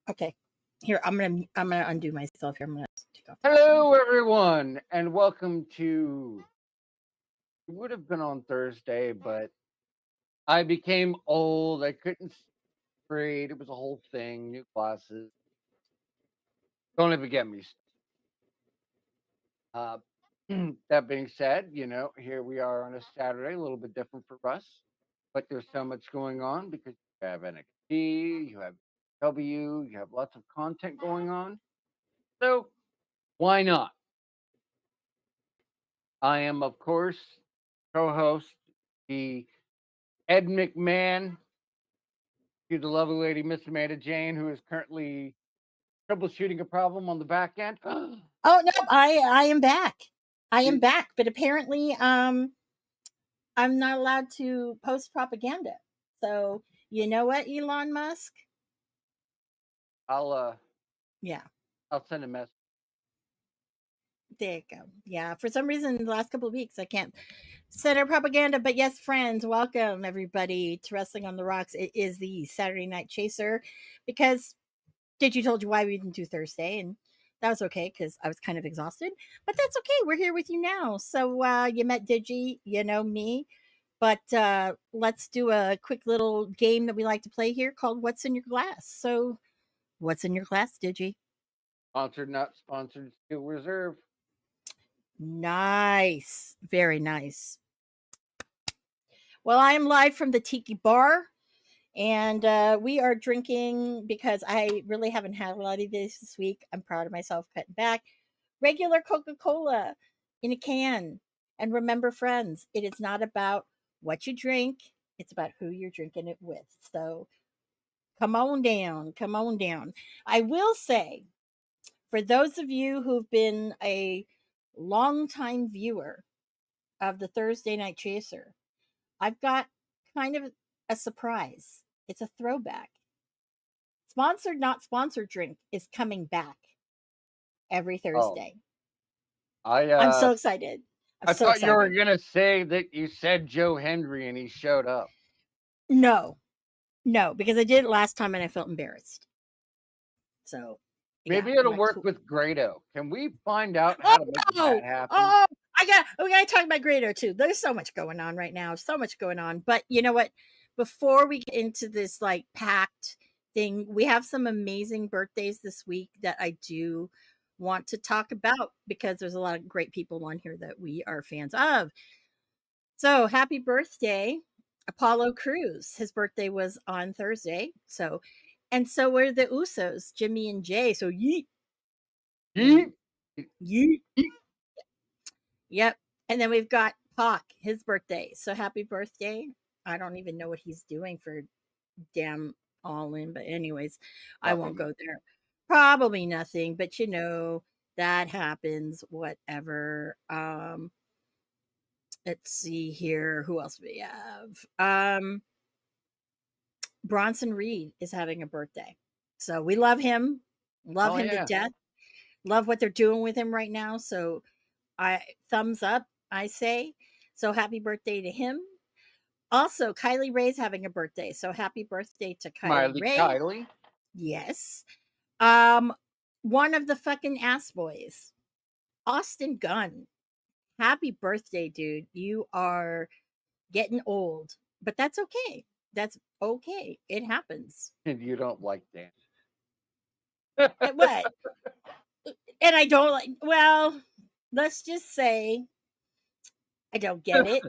Okay, here I'm gonna undo myself here. I'm gonna take off. Hello, everyone, and welcome to. It would have been on Thursday, but I became old. I couldn't grade. It was a whole thing. New classes. Don't even get me. Uh, that being said, here we are on a Saturday, a little bit different for us, but there's so much going on because you have NXT, you have W, you have lots of content going on. So why not? I am, of course, co-host the Ed McMahon to the lovely lady Miss Amanda Jane, who is currently troubleshooting a problem on the back end. Oh no, I am back. I am back, but apparently I'm not allowed to post propaganda. So you know what, Elon Musk? I'll Yeah, send a message. there you go. Yeah, for some reason the last couple of weeks I can't send our propaganda. But yes, friends, welcome everybody to Wrestling on the Rocks. It is the Saturday Night Chaser because Digi told you why we didn't do Thursday, and that was okay because I was kind of exhausted. But that's okay. We're here with you now. So you met Digi, you know me. But let's do a quick little game that we like to play here called What's in Your Glass. So, what's in your glass, Digi? Sponsored, not sponsored, still reserve. Nice. Very nice. Well, I am live from the Tiki Bar. And we are drinking because I really haven't had a lot of this week. I'm proud of myself cutting back. Regular Coca Cola in a can. And remember, friends, it is not about what you drink, it's about who you're drinking it with. So come on down. Come on down. I will say, for those of you who've been a longtime viewer of the Thursday Night Chaser, I've got kind of a surprise. It's a throwback. Sponsored, not sponsored drink is coming back every Thursday. I'm so excited. I thought you were going to say that you said Joe Hendry and he showed up. No, because I did it last time and I felt embarrassed. So maybe it'll work with Grado. Can we find out how to make that happen? Oh, we got to talk about Grado too. There's so much going on right now. So much going on. But you know what? Before we get into this like packed thing, we have some amazing birthdays this week that I do want to talk about because there's a lot of great people on here that we are fans of. So happy birthday, Apollo Crews. His birthday was on Thursday. So were the Usos, Jimmy and Jay. So yeet. Yeet. Yeet. Yep. And then we've got Pac, his birthday. So happy birthday. I don't even know what he's doing for damn All In, but anyways, I won't go there. Probably nothing, but you know, that happens, whatever. Let's see here. Who else we have? Bronson Reed is having a birthday. So we love him. Love him to death. Love what they're doing with him right now. So I thumbs up, I say. So happy birthday to him. Also, Kylie Ray's having a birthday. So happy birthday to Kylie Smiley Ray. Kylie. Yes. Um, one of the fucking ass boys, Austin Gunn. Happy birthday, dude. You are getting old, but that's okay. That's okay. It happens. And you don't like Dan. What? And I don't like, well, let's just say I don't get it.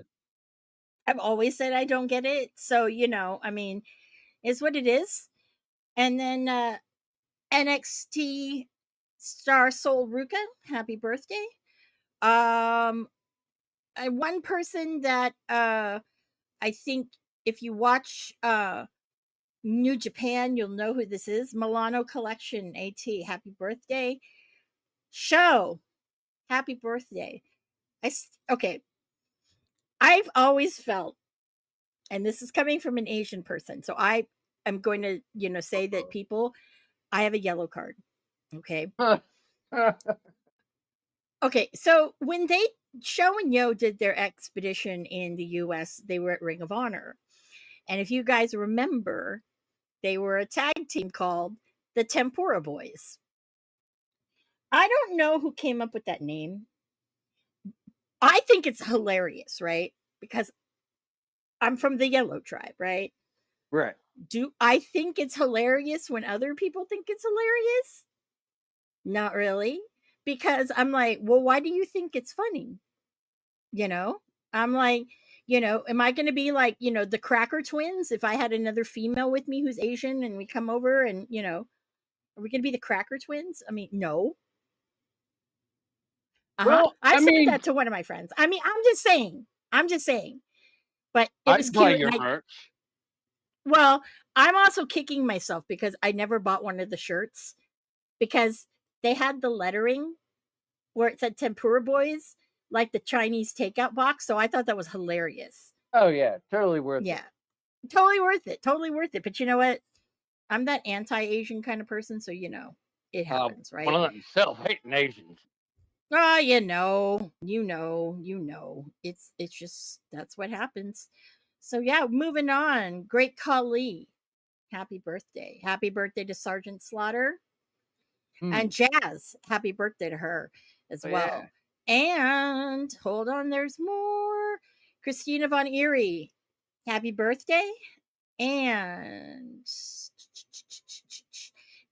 I've always said I don't get it. So, I mean, is what it is. And then NXT star Sol Ruka, happy birthday. Um one person that I think if you watch New Japan, you'll know who this is. Milano Collection AT, happy birthday. Show, happy birthday. Okay, I've always felt, and this is coming from an Asian person, so I am going to, say that people, I have a yellow card. Okay. Okay, so when they Show and Yo did their expedition in the US, they were at Ring of Honor. And if you guys remember, they were a tag team called the Tempura Boys. I don't know who came up with that name. I think it's hilarious, right? Because I'm from the Yellow tribe, right? Right. Do I think it's hilarious when other people think it's hilarious? Not really. Because I'm like, well, why do you think it's funny? You know? I'm like, am I going to be like, the Cracker Twins if I had another female with me who's Asian and we come over and, are we going to be the Cracker Twins? I mean, no. Uh-huh. Well, I I said mean, that to one of my friends. I mean, I'm just saying. I'm just saying. But it was I'd buy cute your and merch. well, I'm also kicking myself because I never bought one of the shirts because they had the lettering where it said Tempura Boys, like the Chinese takeout box. So I thought that was hilarious. Oh yeah, totally worth Yeah, it. totally worth it. Totally worth it. But you know what? I'm that anti-Asian kind of person, so it happens, One right? of them self-hating Asians. Oh, It's just that's what happens. So yeah, moving on. Great Khali. Happy birthday. Happy birthday to Sergeant Slaughter. Hmm. And Jazz. Happy birthday to her as Oh yeah. well. And hold on, there's more. Christina Von Erie. Happy birthday. And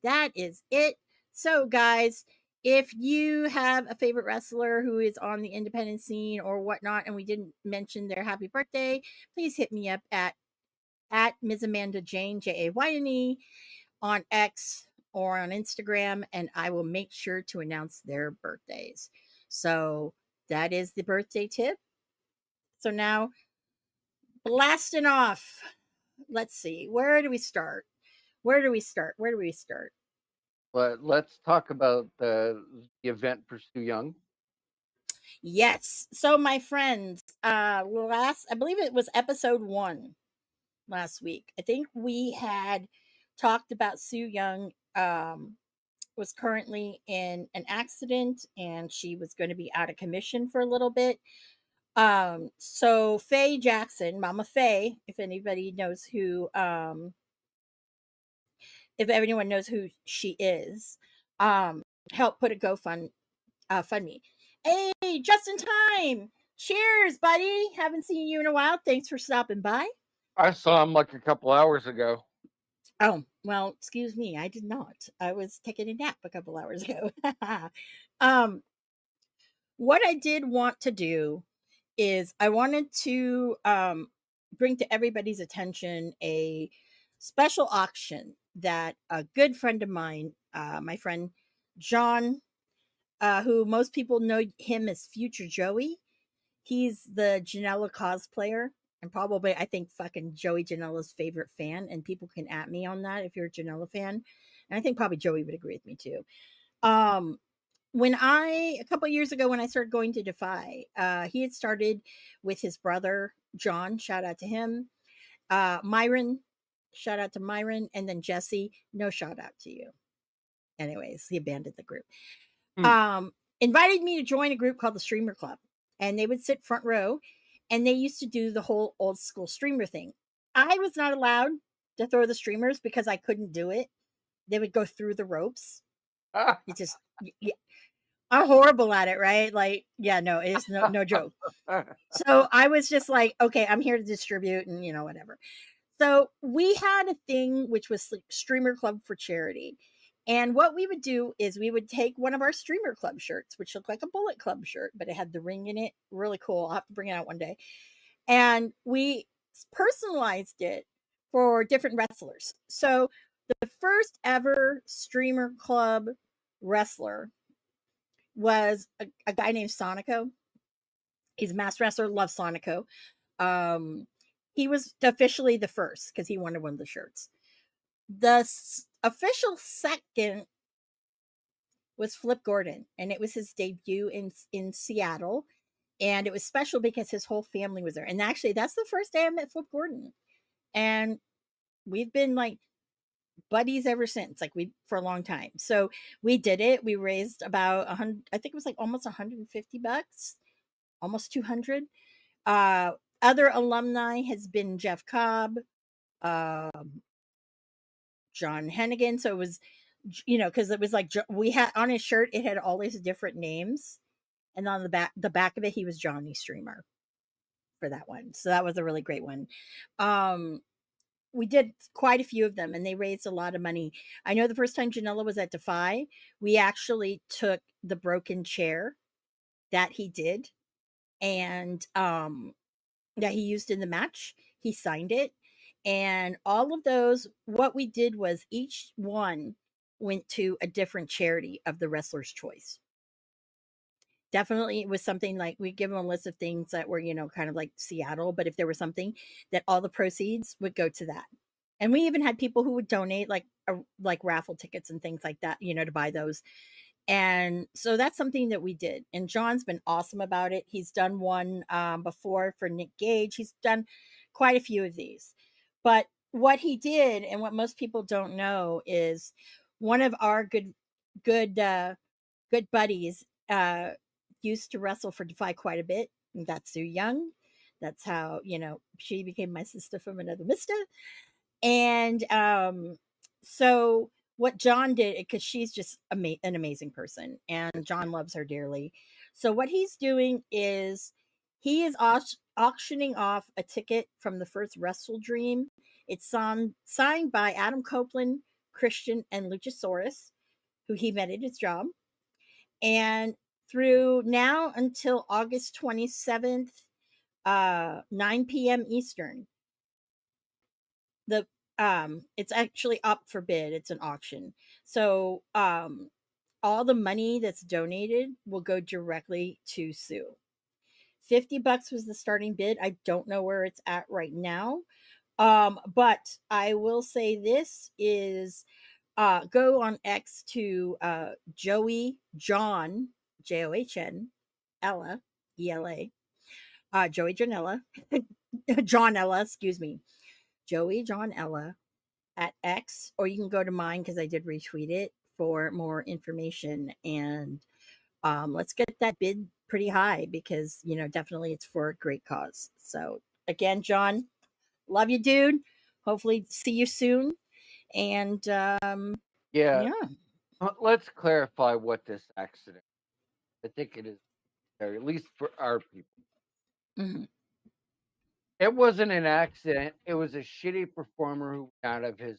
that is it. So, guys, if you have a favorite wrestler who is on the independent scene or whatnot, and we didn't mention their happy birthday, please hit me up at Ms. Amanda Jane, Jayne, on X or on Instagram, and I will make sure to announce their birthdays. So that is the birthday tip. So now, blasting off. Let's see. Where do we start? Where do we start? Where do we start? But let's talk about the event for Stu Young. Yes. So my friends, I believe it was episode 1 last week. I think we had talked about Sue Young was currently in an accident and she was going to be out of commission for a little bit. So Faye Jackson, Mama Faye, if anyone knows who she is, um, helped put a fund me. Hey, just in time. Cheers, buddy. Haven't seen you in a while. Thanks for stopping by. I saw him like a couple hours ago. Oh, well, excuse me. I did not. I was taking a nap a couple hours ago. um, what I did want to do is I wanted to bring to everybody's attention a special auction that a good friend of mine, my friend John, who most people know him as Future Joey. He's the Janela cosplayer and probably I think fucking Joey Janela's favorite fan. And people can at me on that if you're a Janela fan. And I think probably Joey would agree with me too. Um, a couple years ago when I started going to Defy, he had started with his brother John. Shout out to him. Myron, shout out to Myron, and then Jesse. No shout out to you. Anyways, he abandoned the group. Hmm. Um, invited me to join a group called the Streamer Club, and they would sit front row, and they used to do the whole old school streamer thing. I was not allowed to throw the streamers because I couldn't do it. They would go through the ropes. It just I'm horrible at it, right? Like, yeah, no, it is no joke. So I was just like, okay, I'm here to distribute and whatever. So we had a thing which was like Streamer Club for charity. And what we would do is we would take one of our Streamer Club shirts, which looked like a Bullet Club shirt, but it had the ring in it. Really cool. I'll have to bring it out one day. And we personalized it for different wrestlers. So the first ever Streamer Club wrestler was a guy named Sonico. He's a mass wrestler, loves Sonico. Um, he was officially the first because he wanted one of the shirts. The official second was Flip Gordon, and it was his debut in Seattle, and it was special because his whole family was there. And actually, that's the first day I met Flip Gordon, and we've been like buddies ever since, like we for a long time. So we did it. We raised about 100. I think it was like almost $150, almost 200. Uh, Other alumni has been Jeff Cobb, um, John Hennigan. So it was, because it was like we had on his shirt, it had all these different names, and on the back of it, he was Johnny Streamer for that one. So that was a really great one. Um, we did quite a few of them, and they raised a lot of money. I know the first time Janela was at Defy, we actually took the broken chair that he did, and that he used in the match. He signed it. And all of those, what we did was each one went to a different charity of the wrestler's choice. Definitely it was something like we give them a list of things that were, kind of like Seattle, but if there was something that all the proceeds would go to that. And we even had people who would donate like raffle tickets and things like that, to buy those. And so that's something that we did. And John's been awesome about it. He's done one before for Nick Gage. He's done quite a few of these. But what he did, and what most people don't know, is one of our good, good buddies used to wrestle for Defy quite a bit. And that's Sue Young. That's how she became my sister from another mister. And so what John did, because she's just an amazing person, and John loves her dearly. So what he's doing is he is auctioning off a ticket from the first Wrestle Dream. It's signed by Adam Copeland, Christian, and Luchasaurus, who he met at his job. And through now until August 27th, 9 p.m. Eastern, the it's actually up for bid. It's an auction. So all the money that's donated will go directly to Sue. $50 was the starting bid. I don't know where it's at right now. But I will say this is go on X to Joey John John Ella ELA Joey Janella John Ella, excuse me, Joey John Ella at X, or you can go to mine because I did retweet it for more information. And let's get that bid pretty high because, definitely it's for a great cause. So, again, John, love you, dude. Hopefully, see you soon. And Yeah. yeah. Let's clarify what this accident. I think it is, at least for our people. Mhm. It wasn't an accident. It was a shitty performer who went out of his.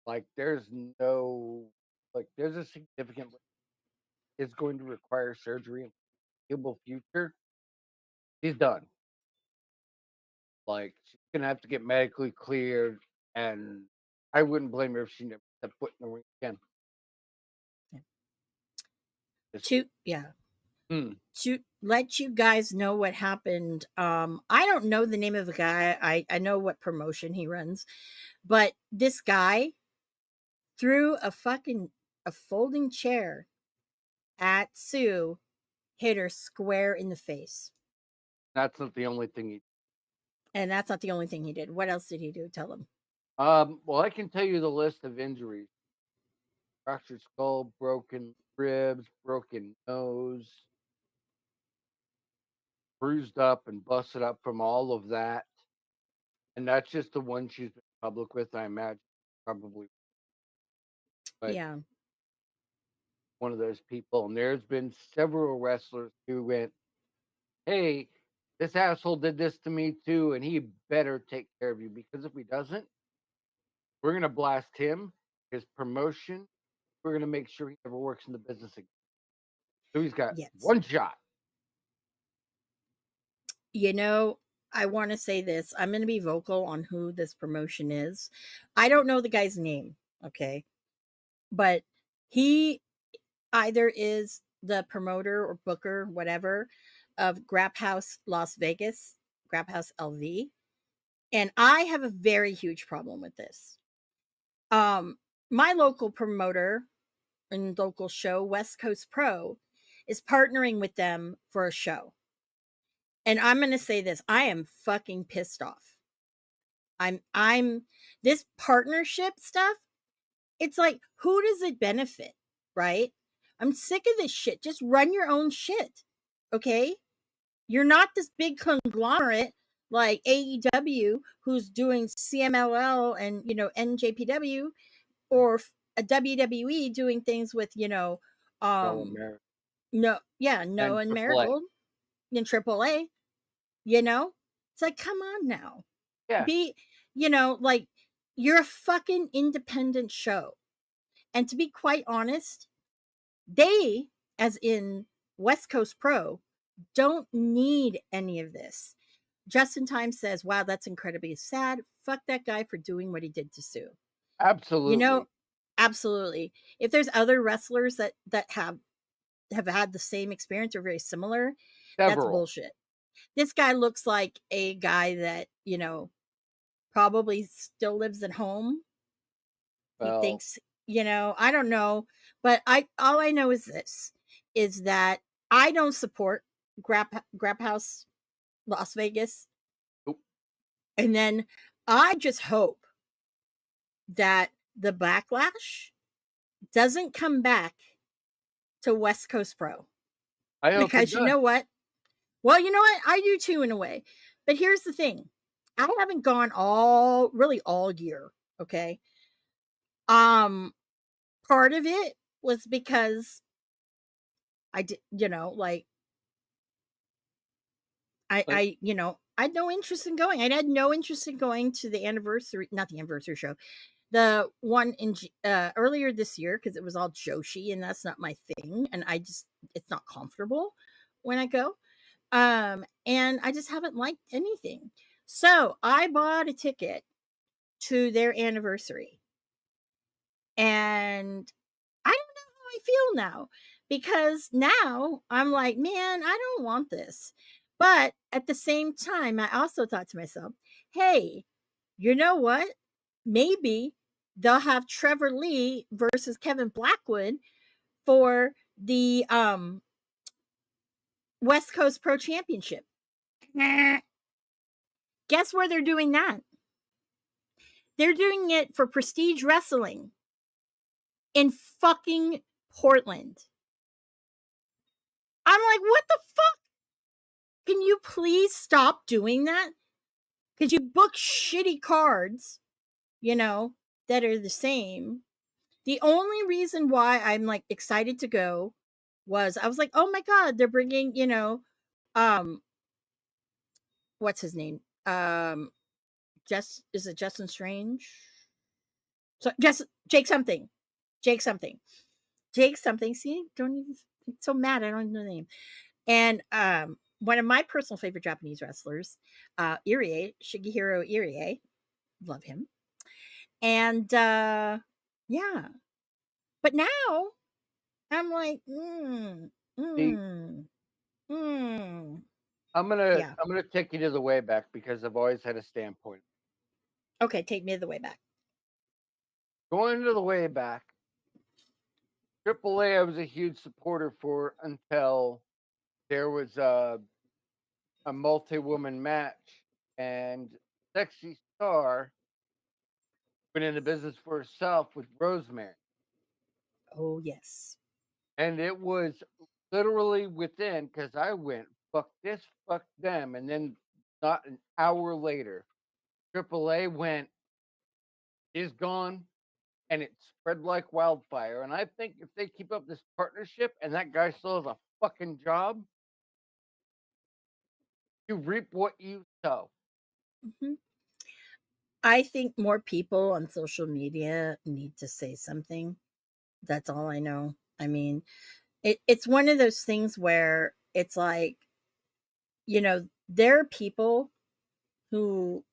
Like, there's no, like, there's a significant is going to require surgery in the foreseeable future. He's done. Like, she's gonna have to get medically cleared, and I wouldn't blame her if she never stepped foot in the ring again. Just, Yeah. hmm. To let you guys know what happened. I don't know the name of the guy. I know what promotion he runs, but this guy threw a folding chair at Sue, hit her square in the face. That's not the only thing he. And that's not the only thing he did. What else did he do? Tell him. Well, I can tell you the list of injuries: fractured skull, broken ribs, broken nose, bruised up and busted up from all of that. And that's just the one she's been public with, I imagine, probably, but Yeah. one of those people. And there's been several wrestlers who went, "Hey, this asshole did this to me too, and he better take care of you because if he doesn't, we're gonna blast him, his promotion. We're gonna make sure he never works in the business again." So he's got Yes. one shot. You know, I want to say this. I'm going to be vocal on who this promotion is. I don't know the guy's name, okay? But he either is the promoter or booker, whatever, of Grap House Las Vegas, Grap House LV. And I have a very huge problem with this. Um, my local promoter and local show, West Coast Pro, is partnering with them for a show. And I'm going to say this, I am fucking pissed off. I'm this partnership stuff, it's like who does it benefit, right? I'm sick of this shit. Just run your own shit. Okay? You're not this big conglomerate like AEW who's doing CMLL and, NJPW, or a WWE doing things with, No um American no, yeah, no, and and AAA. Marigold and AAA, you know? It's like, come on now. Yeah, Be, like, you're a fucking independent show. And to be quite honest, they, as in West Coast Pro, don't need any of this. Justin Time says, wow, that's incredibly sad. Fuck that guy for doing what he did to Sue. You know, absolutely. absolutely. If there's other wrestlers that have had the same experience or very similar, that's Several. bullshit. This guy looks like a guy that, probably still lives at home. He Well, thinks, I don't know, but I all I know is this, is that I don't support Grap House Las Vegas. nope, And then I just hope that the backlash doesn't come back to West Coast Pro. I hope it Because you does. know what? Well, you know what? I do too in a way. But here's the thing. I haven't gone all year, okay? Um Part of it was because I did, like But I had no interest in going. I had no interest in going to the anniversary, not the anniversary show, the one in earlier this year, because it was all Joshi, and that's not my thing, and it's not comfortable when I go. And I just haven't liked anything. So I bought a ticket to their anniversary, and I don't know how I feel now, because now I'm like, man, I don't want this. But at the same time, I also thought to myself, hey, you know what? Maybe they'll have Trevor Lee versus Kevin Blackwood for the West Coast Pro Championship. Guess where they're doing that? They're doing it for Prestige Wrestling in fucking Portland. I'm like, what the fuck? Can you please stop doing that? Because you book shitty cards, you know, that are the same. The only reason why I'm like excited to go was I was like, oh my God, they're bringing, um, what's his name? Is it Justin Strange? So just Jake something. Jake something. Jake something. See, don't even, I'm so mad. I don't even know the name. And one of my personal favorite Japanese wrestlers, Irie, Shigehiro Irie, love him. And yeah, but now I'm like, see, mm, mm. I'm gonna Yeah. I'm gonna take you to the way back because I've always had a standpoint. Okay, take me the way back. Going to the way back, AAA I was a huge supporter for until there was a multi-woman match and Sexy Star went into business for herself with Rosemary. Oh yes. And it was literally within, because I went, fuck this, fuck them. And then not an hour later, AAA went, is gone. And it spread like wildfire. And I think if they keep up this partnership and that guy still has a fucking job, you reap what you sow. Mhm. I think more people on social media need to say something. That's all I know. I mean, it's one of those things where it's like, there are people who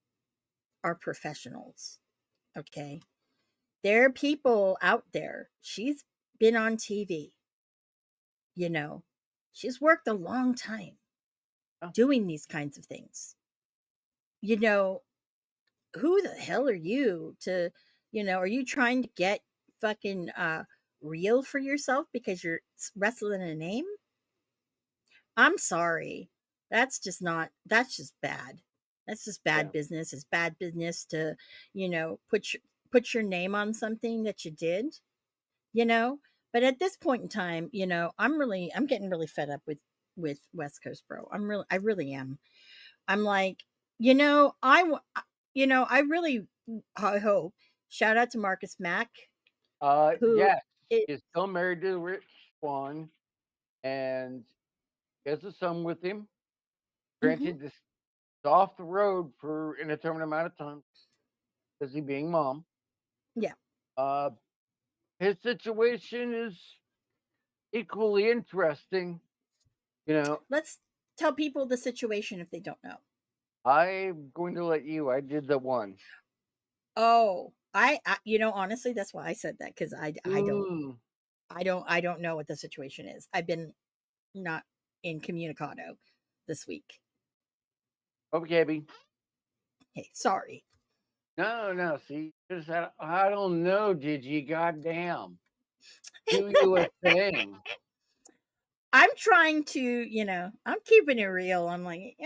are professionals. Okay. There are people out there. She's been on TV, you know, she's worked a long time Yeah. doing these kinds of things. You know, who the hell are you to, are you trying to get fucking real for yourself because you're wrestling a name? I'm sorry. That's just bad. That's just Yeah. bad business. It's bad business to, put your name on something that you did, you know? But at this point in time, I'm getting really fed up with West Coast Bro. I really am. I'm like, I really I hope, shout out to Marcus Mack, who Yes, it is still married to Rich Swan and he has a son with him. mhm, Granted, this is off the road for an indeterminate amount of time, busy being mom. yeah. Uh, his situation is equally interesting. You know, Let's tell people the situation if they don't know. I'm going to let you. I did the one. Oh, honestly, that's why I said that, because Mm, I don't know what the situation is. I've been not incommunicado this week. okay, B. Hey, sorry. No, no. See, just I don't know. Did you? Goddamn, do you a thing? I'm trying to, I'm keeping it real. I'm like,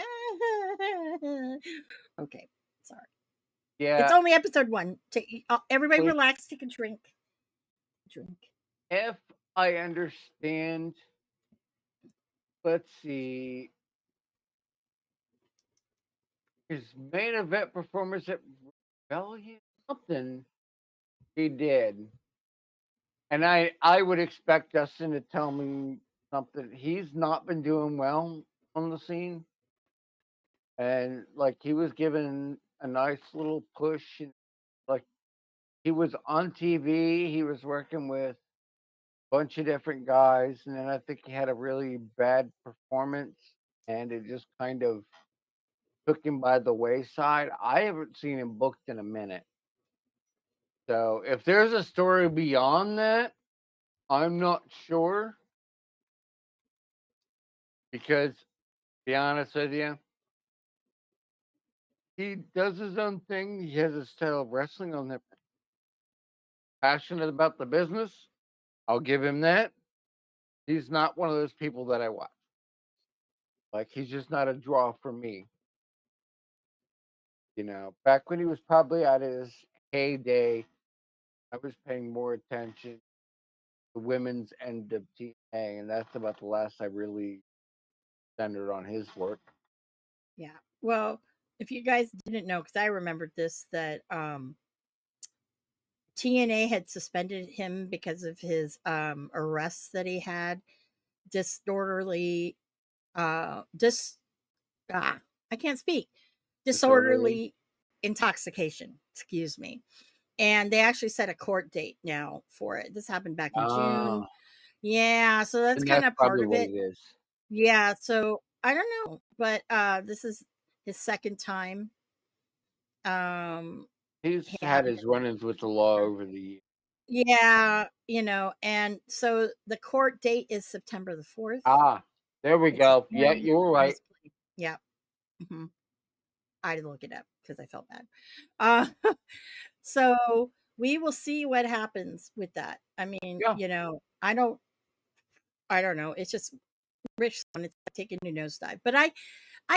okay, sorry. It's Yeah. only episode one. Everybody If relax, take a drink. Drink. if I understand, let's see, his main event performance at Rebellion, something he did, and I would expect Dustin to tell me something. He's not been doing well on the scene, and like he was given a nice little push, and like he was on TV, he was working with a bunch of different guys, and then I think he had a really bad performance, and it just kind of took him by the wayside. I haven't seen him booked in a minute. So if there's a story beyond that, I'm not sure because, to be honest with you, he does his own thing. He has his style of wrestling on that. Passionate about the business. I'll give him that. He's not one of those people that I watch. Like he's just not a draw for me. Back when he was probably at his heyday, I was paying more attention to the women's end of TNA, and that's about the last I really centered on his work. Yeah. Well, if you guys didn't know, because I remembered this, that TNA had suspended him because of his arrests that he had, disorderly, dis I can't speak, Disorderly. disorderly intoxication. Excuse me. And they actually set a court date now for it. This happened back in Ah, June. Yeah, so that's and kind that's of part probably of what it. it is. Yeah, so I don't know, but this is his second time um He's had having his run-ins with the law it. over the years. Yeah, and so the court date is September the 4th. Ah, there we It's go. Yeah, one you were right. misplaced. Yeah. Mhm. I had to look it up because I felt bad. Uh, so we will see what happens with that. I mean, Yeah, I don't know. It's just Rich Swann, it's like taking a nosedive. But I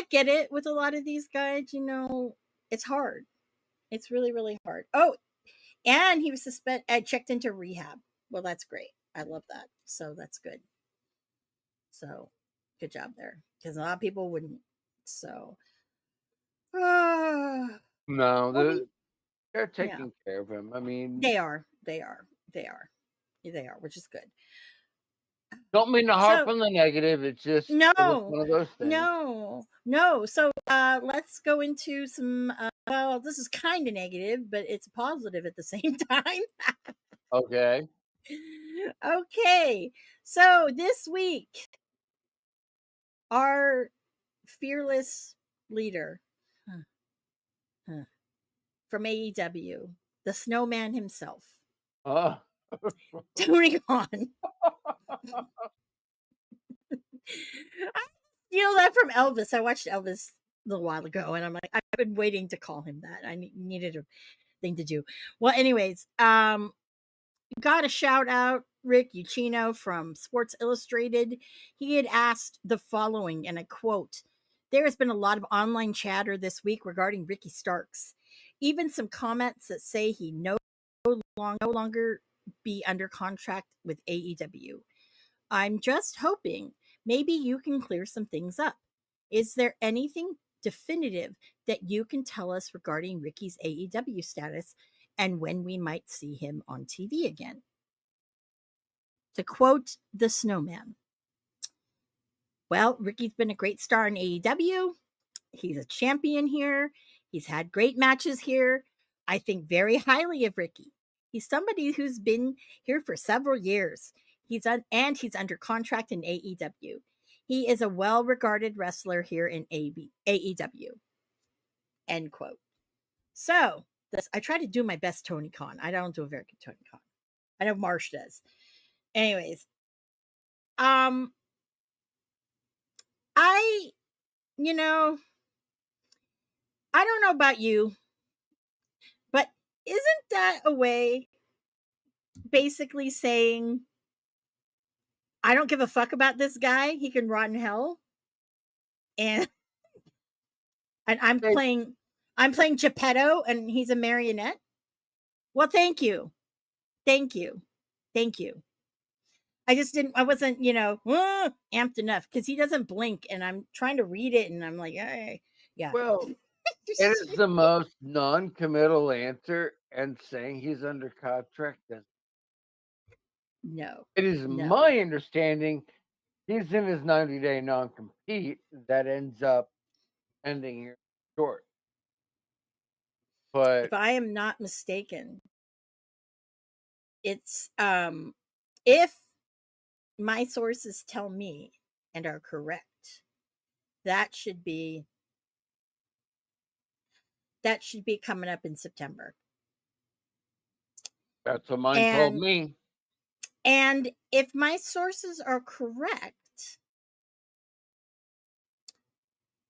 get it with a lot of these guys, it's hard. It's really, really hard. Oh, and he was suspended. I checked into rehab. Well, that's great. I love that. So that's good. So good job there, because a lot of people wouldn't. So, uh, No, well, we they're yeah, taking care of him. I mean, they are, they are, they are, they are, which is good. don't mean to harp So on the negative. It was no, one of those things. no. So let's go into some. Well, this is kind of negative, but it's positive at the same time. Okay. Okay, so this week, our fearless leader huh, huh, from AEW, the Snowman himself, Oh. Tony Khan. I steal that from Elvis. I watched Elvis a little while ago, and I'm like, I've been waiting to call him that. I needed a thing to do. Well, anyways, got a shout out Rick Ucchino from Sports Illustrated. He had asked the following, and I quote: "There has been a lot of online chatter this week regarding Ricky Starks. Even some comments that say he no longer be under contract with AEW. I'm just hoping maybe you can clear some things up. Is there anything definitive that you can tell us regarding Ricky's AEW status and when we might see him on TV again?" To quote the Snowman, "Well, Ricky's been a great star in AEW. He's a champion here. He's had great matches here. I think very highly of Ricky. He's somebody who's been here for several years. He's under contract in AEW. He is a well-regarded wrestler here in AEW." End quote. So this, I try to do my best Tony Khan. I don't do a very good Tony Khan. I know Marsh does. Anyways, um, I, you know, I don't know about you, but isn't that a way basically saying, I don't give a fuck about this guy. He can rot in hell. And and Hey, I'm playing Geppetto and he's a marionette. Well, thank you. Thank you. Thank you. I wasn't, amped enough because he doesn't blink and I'm trying to read it and I'm like, hey, yeah. well, it is the most non-committal answer, and saying he's under contract. No, It is no. my understanding he's in his 90-day non-compete that ends up ending here short. But If I am not mistaken, it's if my sources tell me and are correct, that should be that should be coming up in September. that's what mine told And me. if my sources are correct,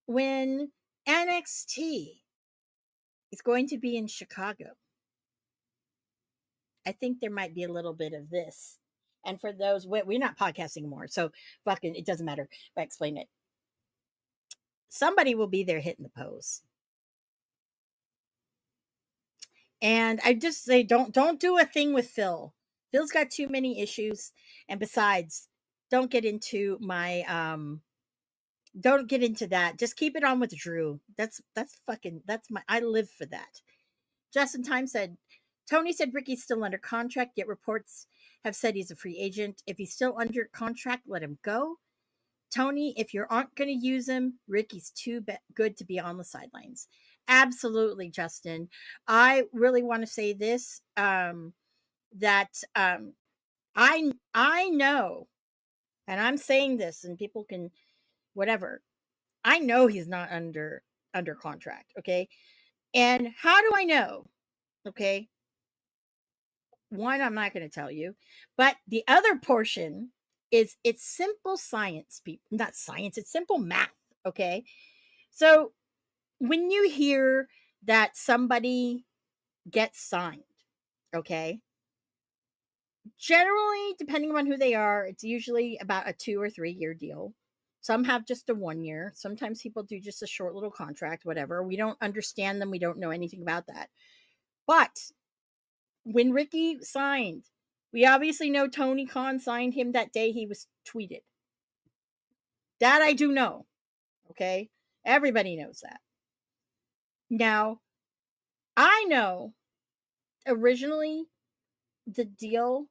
when NXT is going to be in Chicago, I think there might be a little bit of this. And for those, we're not podcasting anymore, so fucking it doesn't matter if I explain it. Somebody will be there hitting the pose. And I just say don't do a thing with Phil. Phil's got too many issues. And besides, don't get into my don't get into that. Just keep it on with Drew. That's my I live for that. Justin Time said, Tony said Ricky's still under contract, yet reports have said he's a free agent. If he's still under contract, let him go. Tony, if you aren't going to use him, Ricky's too good to be on the sidelines. Absolutely, Justin. I really want to say this that I know, and I'm saying this, and people can whatever. I know he's not under contract. Okay, and how do I know? Okay, one, I'm not going to tell you, but the other portion is it's simple science, people. Not science. It's simple math. Okay, so when you hear that somebody gets signed, okay, generally, depending on who they are, it's usually about a 2 or 3 year deal. Some have just a 1 year. Sometimes people do just a short little contract, whatever. We don't understand them. We don't know anything about that. But when Ricky signed We obviously know Tony Khan signed him that day he was tweeted. That I do know. Okay? Everybody knows that. Now, I know originally the deal,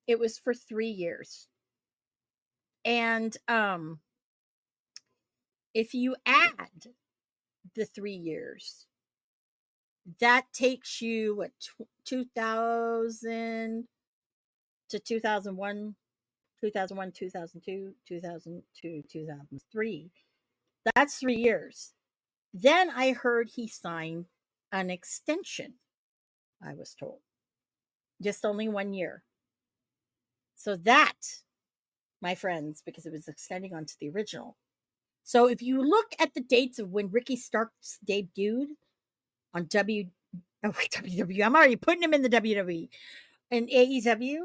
it was for 3 years. And if you add the 3 years, that takes you what 2000 to 2001, 2001, 2002, 2002, 2003. That's 3 years. Then I heard he signed an extension, I was told. Just only 1 year. So that, my friends, because it was extending onto the original. So if you look at the dates of when Ricky Starks debuted on WWE, I'm already putting him in the WWE. In AEW,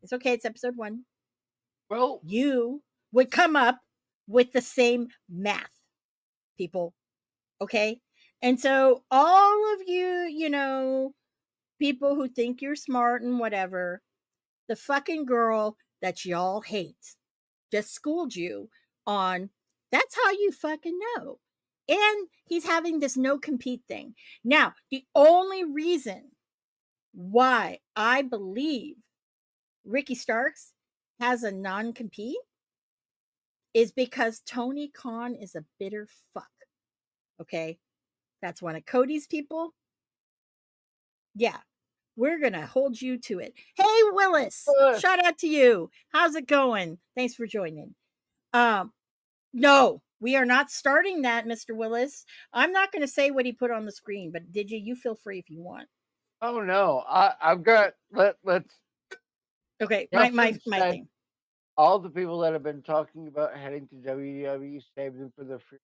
it's okay, it's episode 1. Well, You would come up with the same math, people. Okay? And so all of you, people who think you're smart and whatever, the fucking girl that y'all hate just schooled you on that's how you fucking know. And he's having this no compete thing. Now, the only reason why I believe Ricky Starks has a non compete is because Tony Khan is a bitter fuck. Okay? That's one of Cody's people. Yeah, we're going to hold you to it. Hey, Willis, shout out to you. How's it going? Thanks for joining. No, we are not starting that, Mr. Willis. I'm not going to say what he put on the screen, but did you? You feel free if you want. oh no, I've got let's. Okay, Justin my said thing. all the people that have been talking about heading to WWE saved them for the free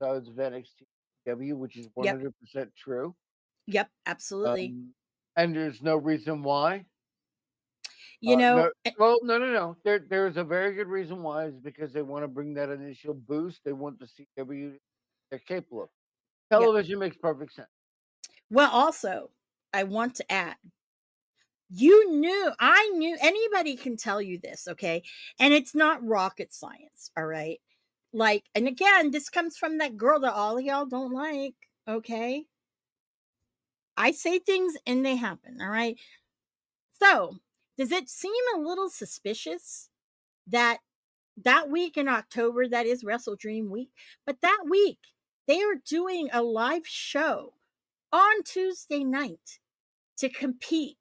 episodes of NXT, which is Yep, 100% true. yep, absolutely. And there's no reason why. You know, No, well, no. There's a very good reason why. Is because they want to bring that initial boost. They want the CW they're capable of. yep. Television makes perfect sense. Well, also, I want to add, I knew, anybody can tell you this, okay? And it's not rocket science, all right? Like, and again, this comes from that girl that all of y'all don't like, okay? I say things and they happen, all right? So, does it seem a little suspicious that that week in October, that is Wrestle Dream week, but that week they are doing a live show on Tuesday night to compete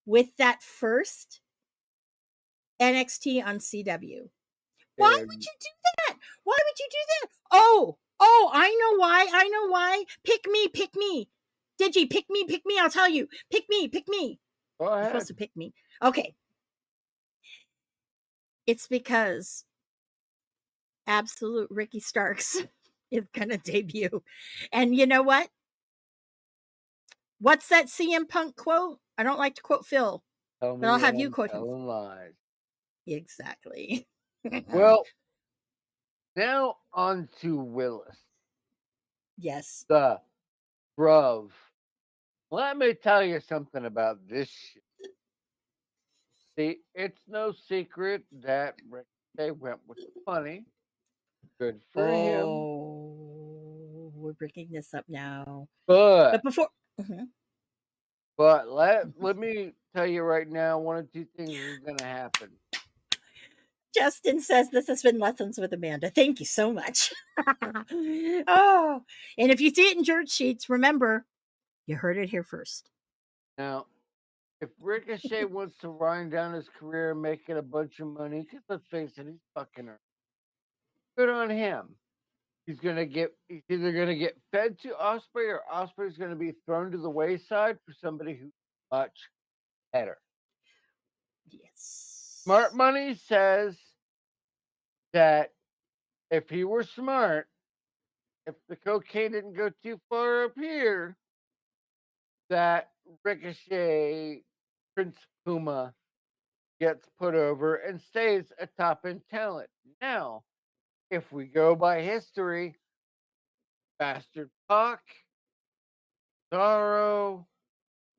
with that first NXT on CW. Why would you do that? Why would you do that? Oh, I know why. I know why. Pick me, pick me. Digi, pick me, pick me. I'll tell you. Pick me, pick me. Go You're ahead. supposed to pick me. Okay. It's because absolute Ricky Starks is going to debut. And you know what? What's that CM Punk quote? I don't like to quote Phil, Tell but me I'll that have you I'm quote him. telling lies. Exactly. Well, now on to Willis, Yes. the bruv. Let me tell you something about this shit. See, it's no secret that Ricochet went with the money. Good for him. Oh, we're breaking this up now. But But before, Mhm, let mhm. me tell you right now, one of two things is gonna happen. Justin says this has been Lessons with Amanda. Thank you so much. Oh, and if you see it in George Sheets, remember, you heard it here first. Now, if Ricochet wants to wind down his career making a bunch of money, because let's face it, he's fucking earned. Good on him. He's either gonna get fed to Osprey or Osprey's gonna be thrown to the wayside for somebody who's much better. Smart Yes. money says that if he were smart, if the cocaine didn't go too far up here, that Ricochet Prince Puma gets put over and stays a top end talent. Now, if we go by history, Bastard Pac, Cesaro,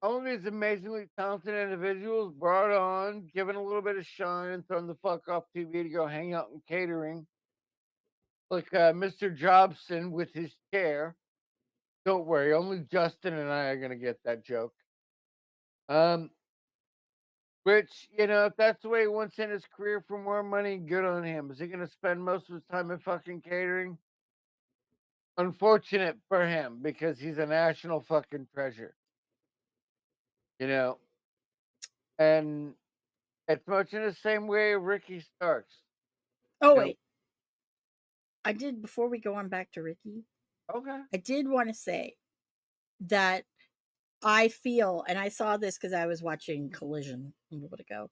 all these amazingly talented individuals brought on, given a little bit of shine, and thrown the fuck off TV to go hang out in catering, like Mr. Jobson with his chair. Don't worry, only Justin and I are gonna get that joke. Um, which, if that's the way he wants in his career for more money, good on him. Is he gonna spend most of his time in fucking catering? Unfortunate for him because he's a national fucking treasure, you know. And it's much in the same way Ricky Starks. Oh You know, wait, I did before we go on back to Ricky. okay. I did want to say that I feel, and I saw this because I was watching Collision a little bit ago.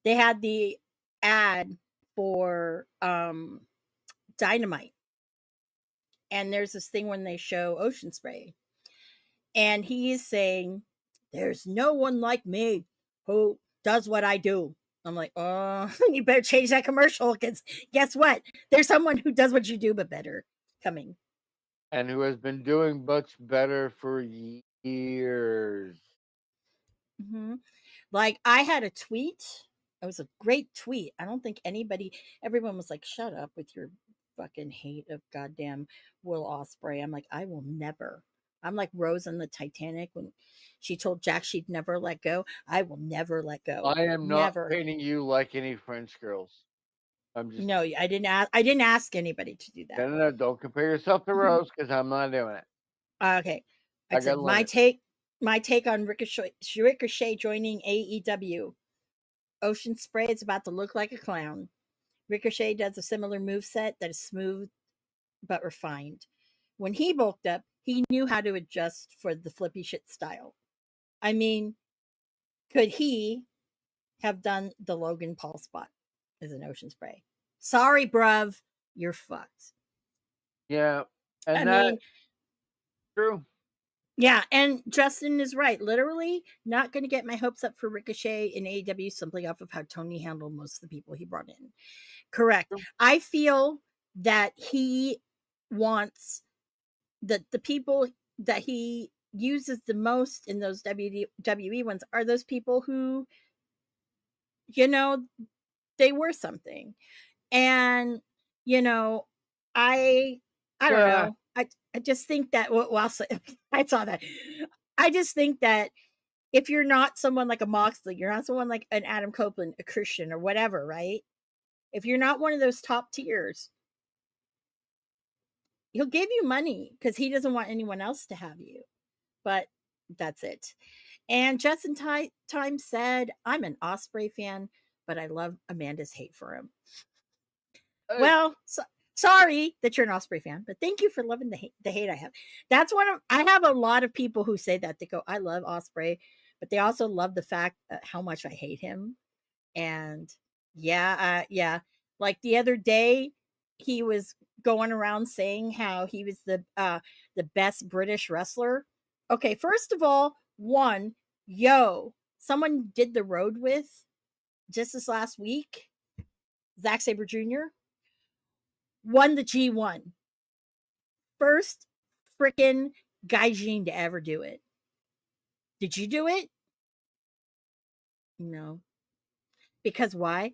They had the ad for Dynamite, and there's this thing when they show Ocean Spray, and he is saying, "There's no one like me who does what I do." I'm like, oh, you better change that commercial because guess what? There's someone who does what you do but better coming. And who has been doing much better for years. Mm-hmm. Like I had a tweet. It was a great tweet. I don't think everyone was like, "Shut up with your fucking hate of goddamn Will Osprey." I'm like, I will never. I'm like Rose in the Titanic when she told Jack she'd never let go. I will never let go. I am not Never. painting you like any French girls. I'm just No, I didn't ask. I didn't ask anybody to do no, that. no, no. Don't compare yourself to Mhm. Rose because I'm not doing it. Okay, I I got said my limits. take. My take on Ricochet joining AEW. Ocean Spray is about to look like a clown. Ricochet does a similar move set that is smooth but refined. When he bulked up, he knew how to adjust for the flippy shit style. I mean, could he have done the Logan Paul spot as an Ocean Spray? Sorry, bruv, you're fucked. Yeah, I and that's mean, true. yeah, and Justin is right. Literally, not going to get my hopes up for Ricochet in AEW simply off of how Tony handled most of the people he brought in. Correct. True. I feel that he wants the people that he uses the most in those WWE ones are those people who, you know, they were something. And, you know, I I don't Yeah, know. I just think that well I saw that. I just think that if you're not someone like a Moxley, you're not someone like an Adam Copeland, a Christian or whatever, right? If you're not one of those top tiers, he'll give you money because he doesn't want anyone else to have you. But that's it. And Justin Time said, I'm an Osprey fan, but I love Amanda's hate for him. hey, Well, sorry that you're an Osprey fan, but thank you for loving the hate I have. That's one of I have a lot of people who say that they go, I love Osprey, but they also love the fact how much I hate him. And yeah, like the other day, he was going around saying how he was the best British wrestler. Okay, first of all, someone did the road with just this last week. Zack Sabre Jr. won the G1. First freaking Gaijin to ever do it. Did you do it? No. Because why?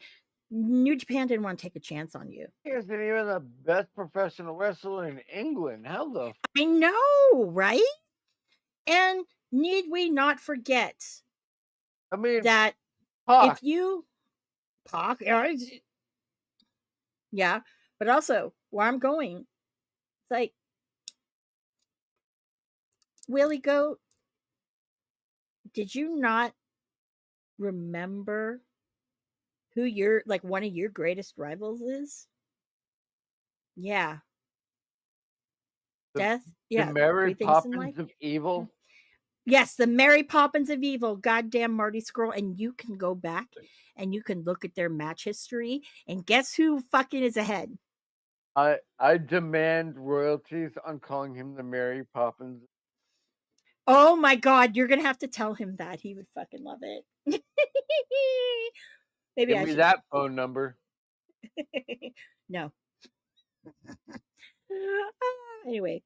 New Japan didn't want to take a chance on you. he isn't even the best professional wrestler in England. How the I know, right? And need we not forget I mean, that Pac. if you Pac, yeah, but also where I'm going, it's like Willie Goat. Did you not remember who your like one of your greatest rivals is? Yeah, the death. the Yeah, Mary three things in life. Poppins of evil. Yes, the Mary Poppins of Evil, goddamn Marty Scurll, and you can go back and you can look at their match history, and guess who fucking is ahead? I demand royalties on calling him the Mary Poppins. Oh my god, you're gonna have to tell him that. He would fucking love it. Maybe Give I me should. that phone number. No. Anyway,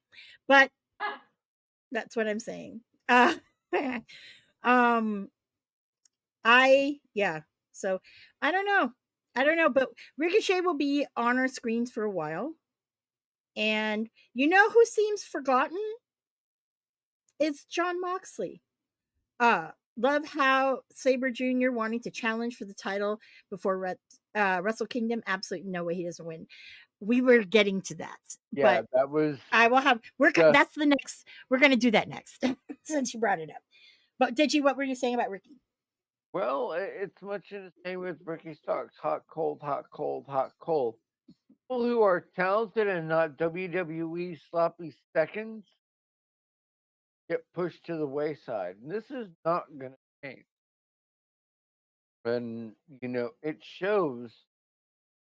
but that's what I'm saying. um, I yeah. So I don't know. I don't know, but Ricochet will be on our screens for a while. And you know who seems forgotten? It's John Moxley. Love how Sabre Jr. wanting to challenge for the title before Wrestle Kingdom. Absolutely no way he doesn't win. We were getting to that, Yeah, but that was I will have. just That's the next. We're going to do that next since you brought it up. But did you? What were you saying about Ricky? well, it's much in the same with Ricky Starks. Hot, cold, hot, cold, hot, cold. People who are talented and not WWE sloppy seconds get pushed to the wayside. And this is not going to change. And, it shows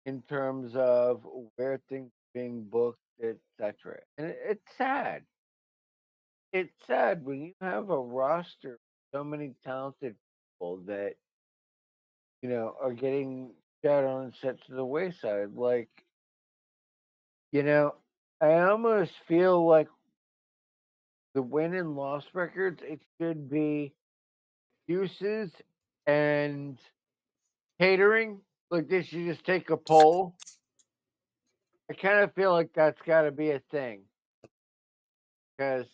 in terms of where things are being booked, etc. And it's sad. It's sad when you have a roster of so many talented people that, are getting shat on and set to the wayside. Like, you know, I almost feel like the win and loss records, it should be uses and catering. Like they should just take a poll. I kind of feel like that's got to be a thing because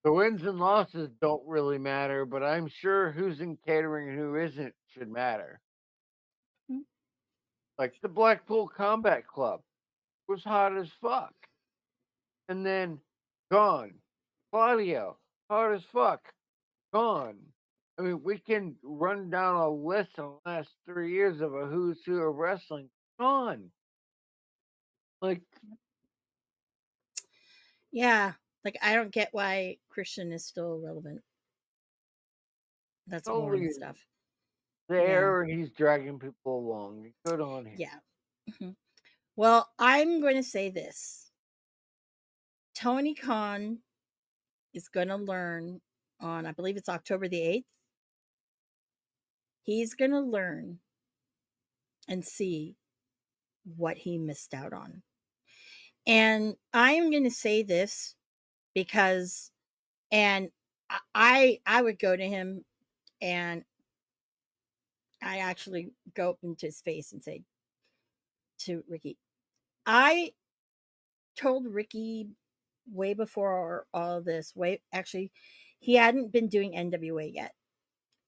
the wins and losses don't really matter, but I'm sure who's in catering and who isn't should matter. Hmm. Like the Blackpool Combat Club was hot as fuck, and then gone. Claudio, hot as fuck, gone. I mean, we can run down a list in the last 3 years of a who's who of wrestling. Gone. Like Yeah, like I don't get why Christian is still relevant. That's boring totally stuff. Yeah, there, and he's dragging people along. Good on him. yeah. Mhm. Well, I'm going to say this: Tony Khan is going to learn on, I believe it's October the 8th. He's going to learn and see what he missed out on. And I'm going to say this because, and I would go to him and I actually go up into his face and say to Ricky, I told Ricky way before all this, way actually, he hadn't been doing NWA yet.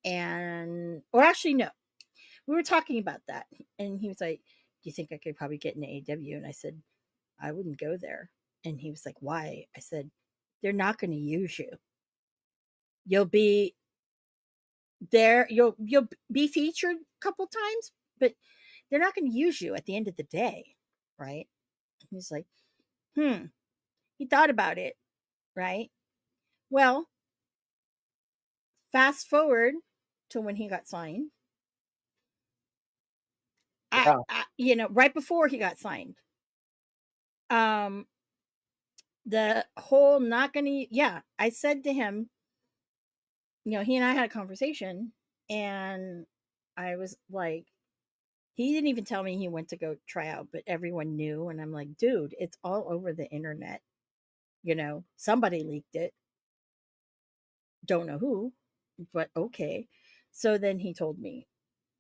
And, or actually, no, we were talking about that. And he was like, do you think I could probably get into AW? And I said, I wouldn't go there. And he was like, why? I said, they're not going to use you. You'll be there, you'll be featured a couple times, but they're not going to use you at the end of the day, right? He's like, he thought about it, right? Well, fast forward to when he got signed. Yeah. Right before he got signed, um, the whole not gonna, yeah, I said to him, he and I had a conversation, and I was like, he didn't even tell me he went to go try out, but everyone knew, and I'm like, dude, it's all over the internet. Somebody leaked it. Don't know who, but okay. So then he told me.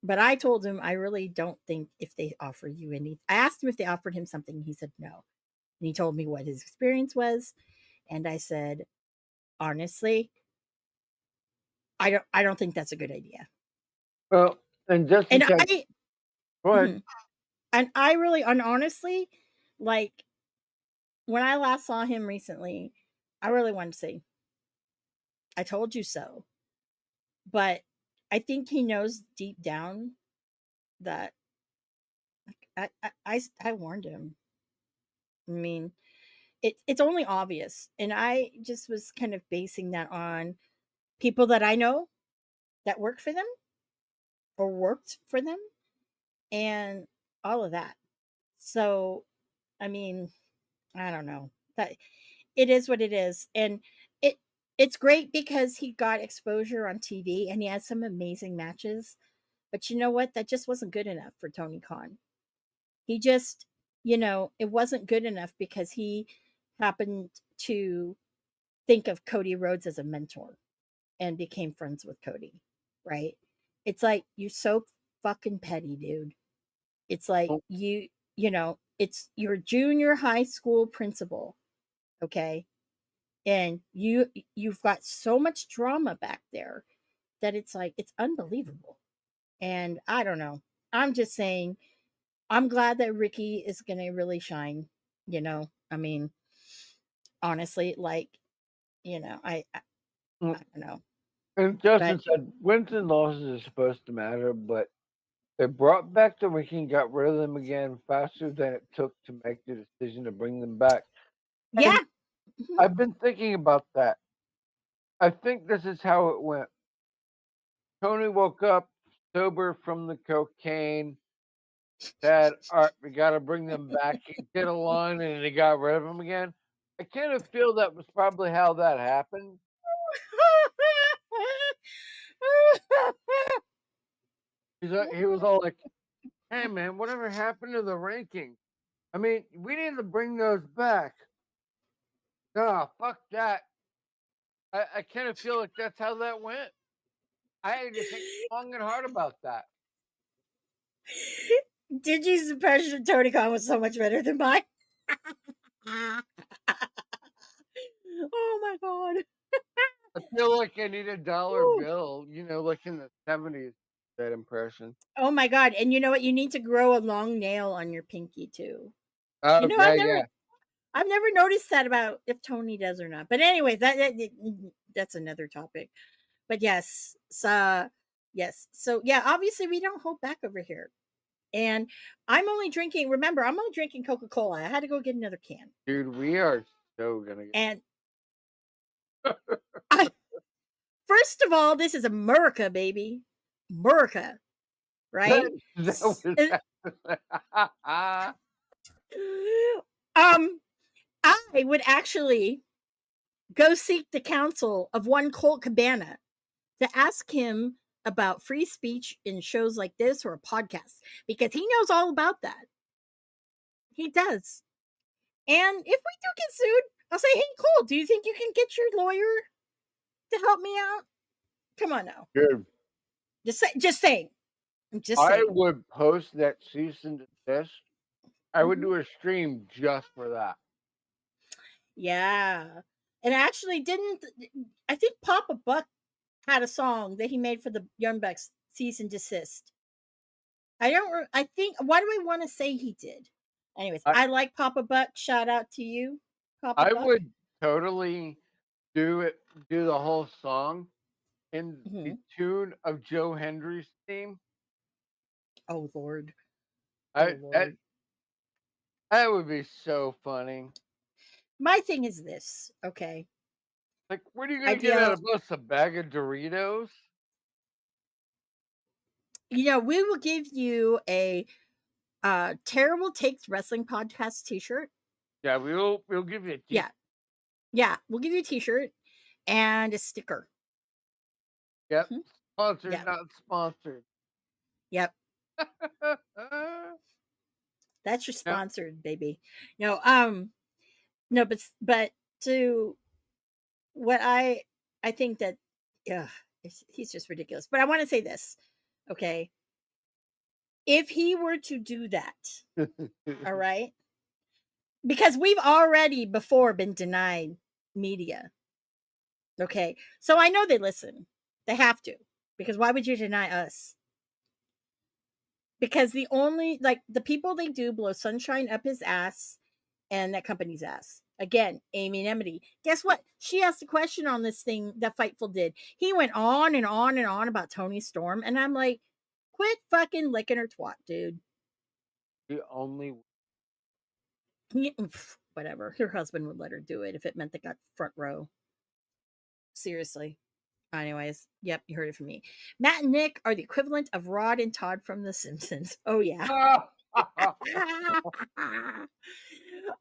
But I told him I really don't think if they offer you any, I asked him if they offered him something. He said no. And he told me what his experience was. And I said, honestly, I don't think that's a good idea. Well, and just And because, I go ahead. mhm. And I really, and honestly, like when I last saw him recently, I really wanted to say, I told you so. But I think he knows deep down that I warned him. I mean, it's only obvious. And I just was kind of basing that on people that I know that work for them or worked for them and all of that. So, I mean, I don't know. That it is what it is. And it it's great because he got exposure on TV and he had some amazing matches. But you know what? That just wasn't good enough for Tony Khan. He just, it wasn't good enough because he happened to think of Cody Rhodes as a mentor. and became friends with Cody, right? It's like you're so fucking petty, dude. It's like Oh, it's your junior high school principal, okay? And you've got so much drama back there that it's like it's unbelievable. And I don't know. I'm just saying I'm glad that Ricky is going to really shine, I mean, honestly, like, mm. I don't know. And But Justin said wins and losses are supposed to matter, but they brought back the Ricky and got rid of them again faster than it took to make the decision to bring them back. yeah. And Mhm. I've been thinking about that. I think this is how it went. Tony woke up sober from the cocaine, said, "All right, we got to bring them back." He did a line and he got rid of them again. I kind of feel that was probably how that happened. He was all like, "Hey, man, whatever happened to the ranking? I mean, we need to bring those back." Nah, fuck that. I kind of feel like that's how that went. I had to think long and hard about that. Digi's impression of Tony Khan was so much better than mine. Oh my god. I feel like I need a dollar Woo. bill, like in the 70s, that impression. Oh my god. And you know what? You need to grow a long nail on your pinky too. You Oh, know, yeah, yeah. I've never noticed that about if Tony does or not. But anyway, that's another topic. But yes. So yeah, obviously we don't hold back over here. And remember, I'm only drinking Coca-Cola. I had to go get another can. Dude, we are so gonna get. And I, first of all, this is America, baby. America, right? That was S- Um, I would actually go seek the counsel of one Colt Cabana to ask him about free speech in shows like this or a podcast because he knows all about that. He does. And if we do get sued, I'll say, hey, Cole, do you think you can get your lawyer to help me out? Come on now. Dude, Just saying. I'm just I saying. would post that cease and desist. I would Mhm. do a stream just for that. Yeah. And actually didn't I think Papa Buck had a song that he made for the Young Bucks, Cease and Desist. I think, why do I want to say he did? Anyways, I I like Papa Buck. Shout out to you, Papa I Buck. would totally do it, do the whole song in the Mhm. tune of Joe Hendry's theme. Oh Lord. Oh I that Lord. that would be so funny. My thing is this, okay? Like, what are you gonna get out Ideal, of us? A bag of Doritos? we will give you a terrible takes wrestling podcast t-shirt. Yeah, we'll give you a T. Yeah. Yeah, we'll give you a t-shirt and a sticker. Yep. Mhm. Sponsored, Yeah. not sponsored. Yep. That's your Yep. sponsored, baby. No, no, but to what I think that yeah, he's just ridiculous. But I want to say this, okay? If he were to do that, all right? Because we've already before been denied media. Okay. So I know they listen. They have to. Because why would you deny us? Because the people they do blow sunshine up his ass and that company's ass. Again, Amy Nemedy. Guess what? She asked a question on this thing that Fightful did. He went on and on and on about Tony Storm, and I'm like, quit fucking licking her twat, dude. The only Whatever. Her husband would let her do it if it meant they got front row. Seriously. Anyways, yep, you heard it from me. Matt and Nick are the equivalent of Rod and Todd from The Simpsons. Oh yeah.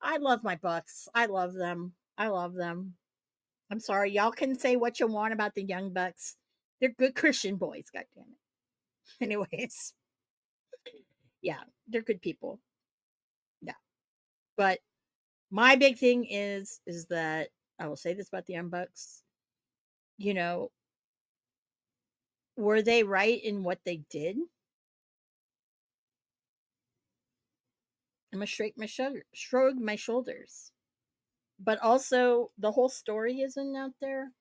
I love my Bucks. I love them. I love them. I'm sorry, y'all can say what you want about the Young Bucks. They're good Christian boys, God damn it. Anyways, yeah, they're good people. Yeah. But my big thing is that I will say this about the Young Bucks. You know, were they right in what they did? I'm gonna shrug my shoulders. But also, the whole story isn't out there,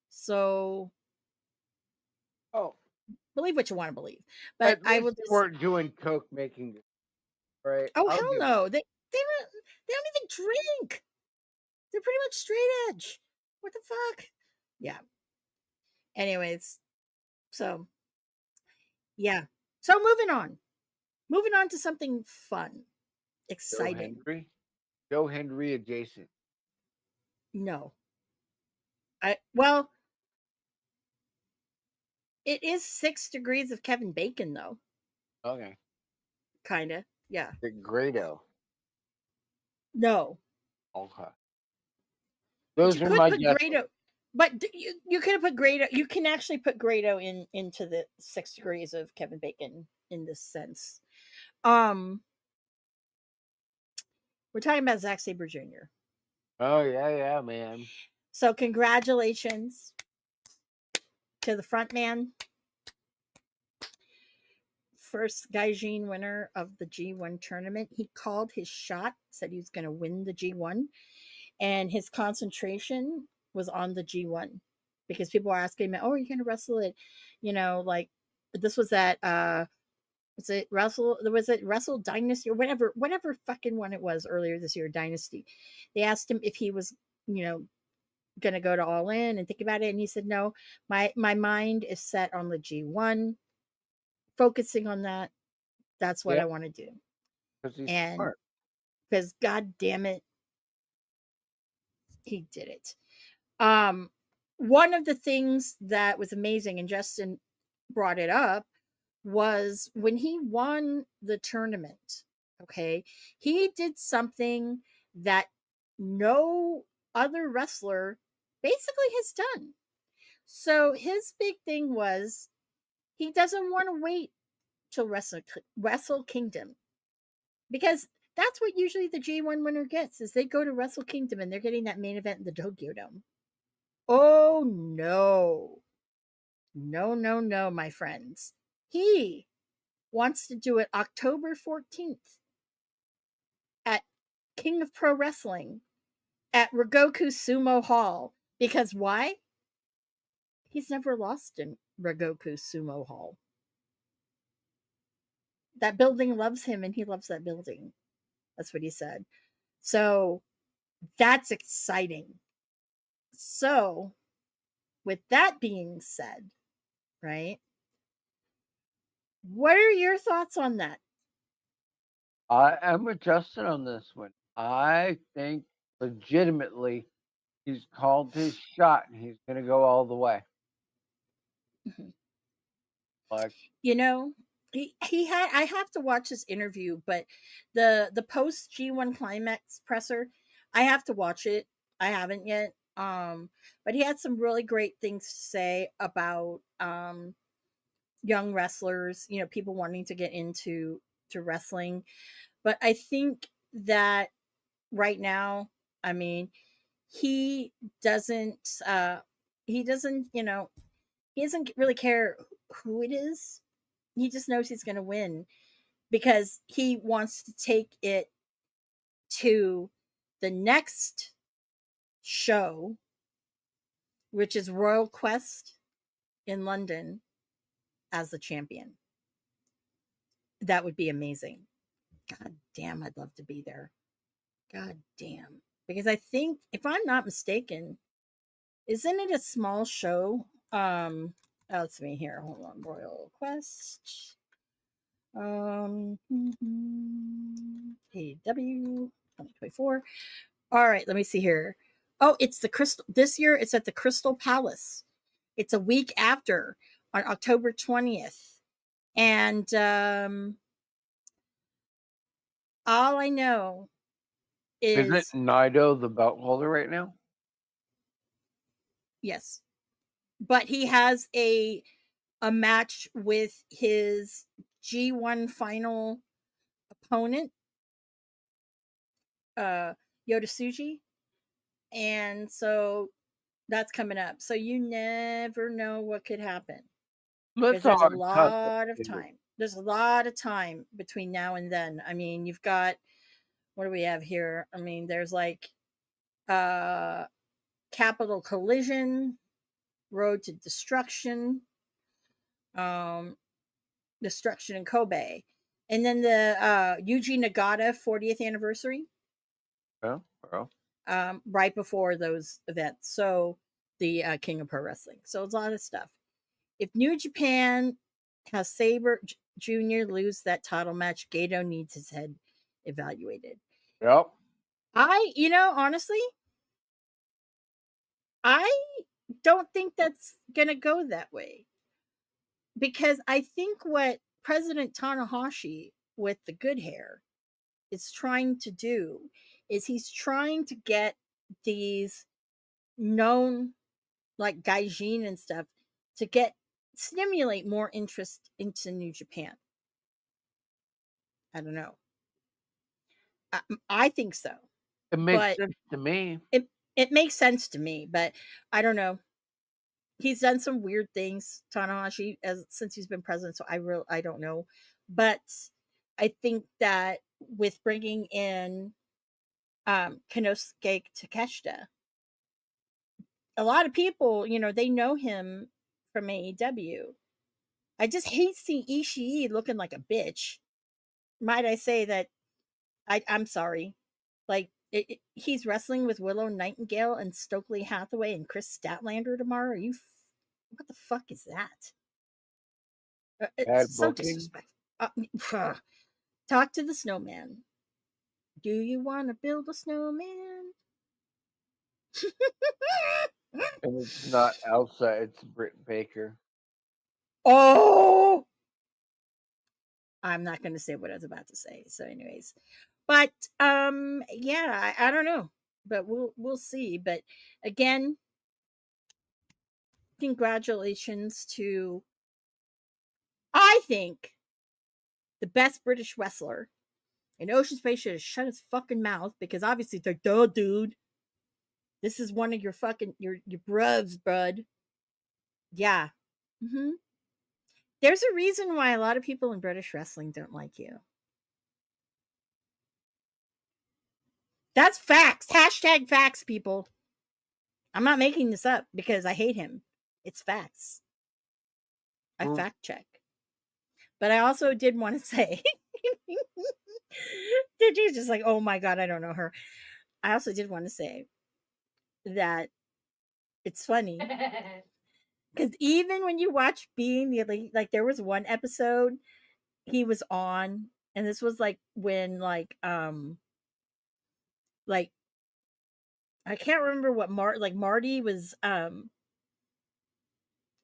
so Oh, believe what you want to believe. But at I least will they just weren't doing coke making this, right? oh I'll hell give them. no, they don't even drink. They're pretty much straight edge. What the fuck? Yeah. Anyways, so yeah. So moving on to something fun, Joe exciting. Hendry. Joe Hendry adjacent. No, I well, it is 6 degrees of Kevin Bacon though, Okay. kind of. Yeah. The Grado. No, Okay. but you Those are could my put guesses. Grado. But you could have put Grado. You can actually put Grado into the 6 degrees of Kevin Bacon in this sense. Um, we're talking about Zack Sabre Jr. Oh yeah, yeah, man. So congratulations to the front man, first Gaijin winner of the G1 tournament. He called his shot, said he was going to win the G1, and his concentration was on the G1 because people were asking him, "Oh, are you going to wrestle it?" Like this was at was it Wrestle Dynasty or whatever fucking one it was earlier this year, Dynasty. They asked him if he was, you know, gonna go to All In and think about it, and he said, "No, my mind is set on the G1, focusing on that. That's what Yeah, I want to do." because he's And smart. because God damn it, he did it. Um, one of the things that was amazing, and Justin brought it up, was when he won the tournament. Okay, he did something that no other wrestler basically has done. So his big thing was he doesn't want to wait till Wrestle Kingdom because that's what usually the G1 winner gets is they go to Wrestle Kingdom and they're getting that main event in the Tokyo Dome. Oh no. No, no, no, my friends. He wants to do it October 14th at King of Pro Wrestling at Ragoku Sumo Hall. Because why? He's never lost in Ragoku Sumo Hall. That building loves him and he loves that building. That's what he said. So that's exciting. So, with that being said, right? What are your thoughts on that? I am with Justin on this one. I think legitimately he's called his shot and he's gonna go all the way. Mhm. Like, You know, he had I have to watch this interview, but the post G1 climax presser, I have to watch it. I haven't yet. But he had some really great things to say about young wrestlers, people wanting to get into wrestling. But I think that right now, I mean, he doesn't he doesn't, he doesn't really care who it is. He just knows he's going to win because he wants to take it to the next show, which is Royal Quest in London as the champion. That would be amazing. God damn, I'd love to be there. God damn. Because I think, if I'm not mistaken, isn't it a small show? Let's see here. Hold on. Royal Quest. AW 2024. All right, let me see here. Oh, it's the Crystal. This year it's at the Crystal Palace. It's a week after on October 20th. And all I know isn't is Nido the belt holder right now? yes. But he has a match with his G1 final opponent, uh Yoda Suji. And so that's coming up. So you never know what could happen. That's because a there's a hard tough one lot of to do. time. There's a lot of time between now and then. I mean, you've got, what do we have here? I mean, there's like uh Capital Collision, Road to Destruction, um, Destruction in Kobe, and then the Yuji Nagata 40th anniversary, Well, well, right before those events. So the King of Pro Wrestling. So it's a lot of stuff. If New Japan has Saber Jr. lose that title match, Gato needs his head evaluated. yep. Honestly, I don't think that's gonna go that way, because I think what President Tanahashi with the good hair is trying to do is he's trying to get these known, like gaijin and stuff, to get stimulate more interest into New Japan. I don't know. I think so, It makes but sense to me. it makes sense to me, but I don't know. He's done some weird things, Tanahashi, as since he's been president. So I don't know, but I think that with bringing in Konosuke Takeshita, a lot of people, they know him from AEW. I just hate seeing Ishii looking like a bitch. Might I say that I'm sorry. Like he's wrestling with Willow Nightingale and Stokely Hathaway and Chris Statlander tomorrow. What the fuck is that? It's Bad so booking. disrespectful. Talk to the snowman. Do you want to build a snowman? And it's not Elsa, it's Britt Baker. Oh, I'm not going to say what I was about to say. So, anyways, but yeah, I don't know, but we'll see. But again, congratulations to, I think, the best British wrestler. And Ocean Space should have shut his fucking mouth, because obviously it's like, duh, dude, this is one of your fucking your bruvs, bud. Yeah. Hmm. There's a reason why a lot of people in British wrestling don't like you. That's facts. Hashtag facts, people. I'm not making this up because I hate him. It's facts. I Mm. fact check. But I also did want to say, did you just like, oh my God, I don't know her. I also did want to say that it's funny because even when you watch Being the Elite, like there was one episode he was on, and this was like when like I can't remember what Marty was I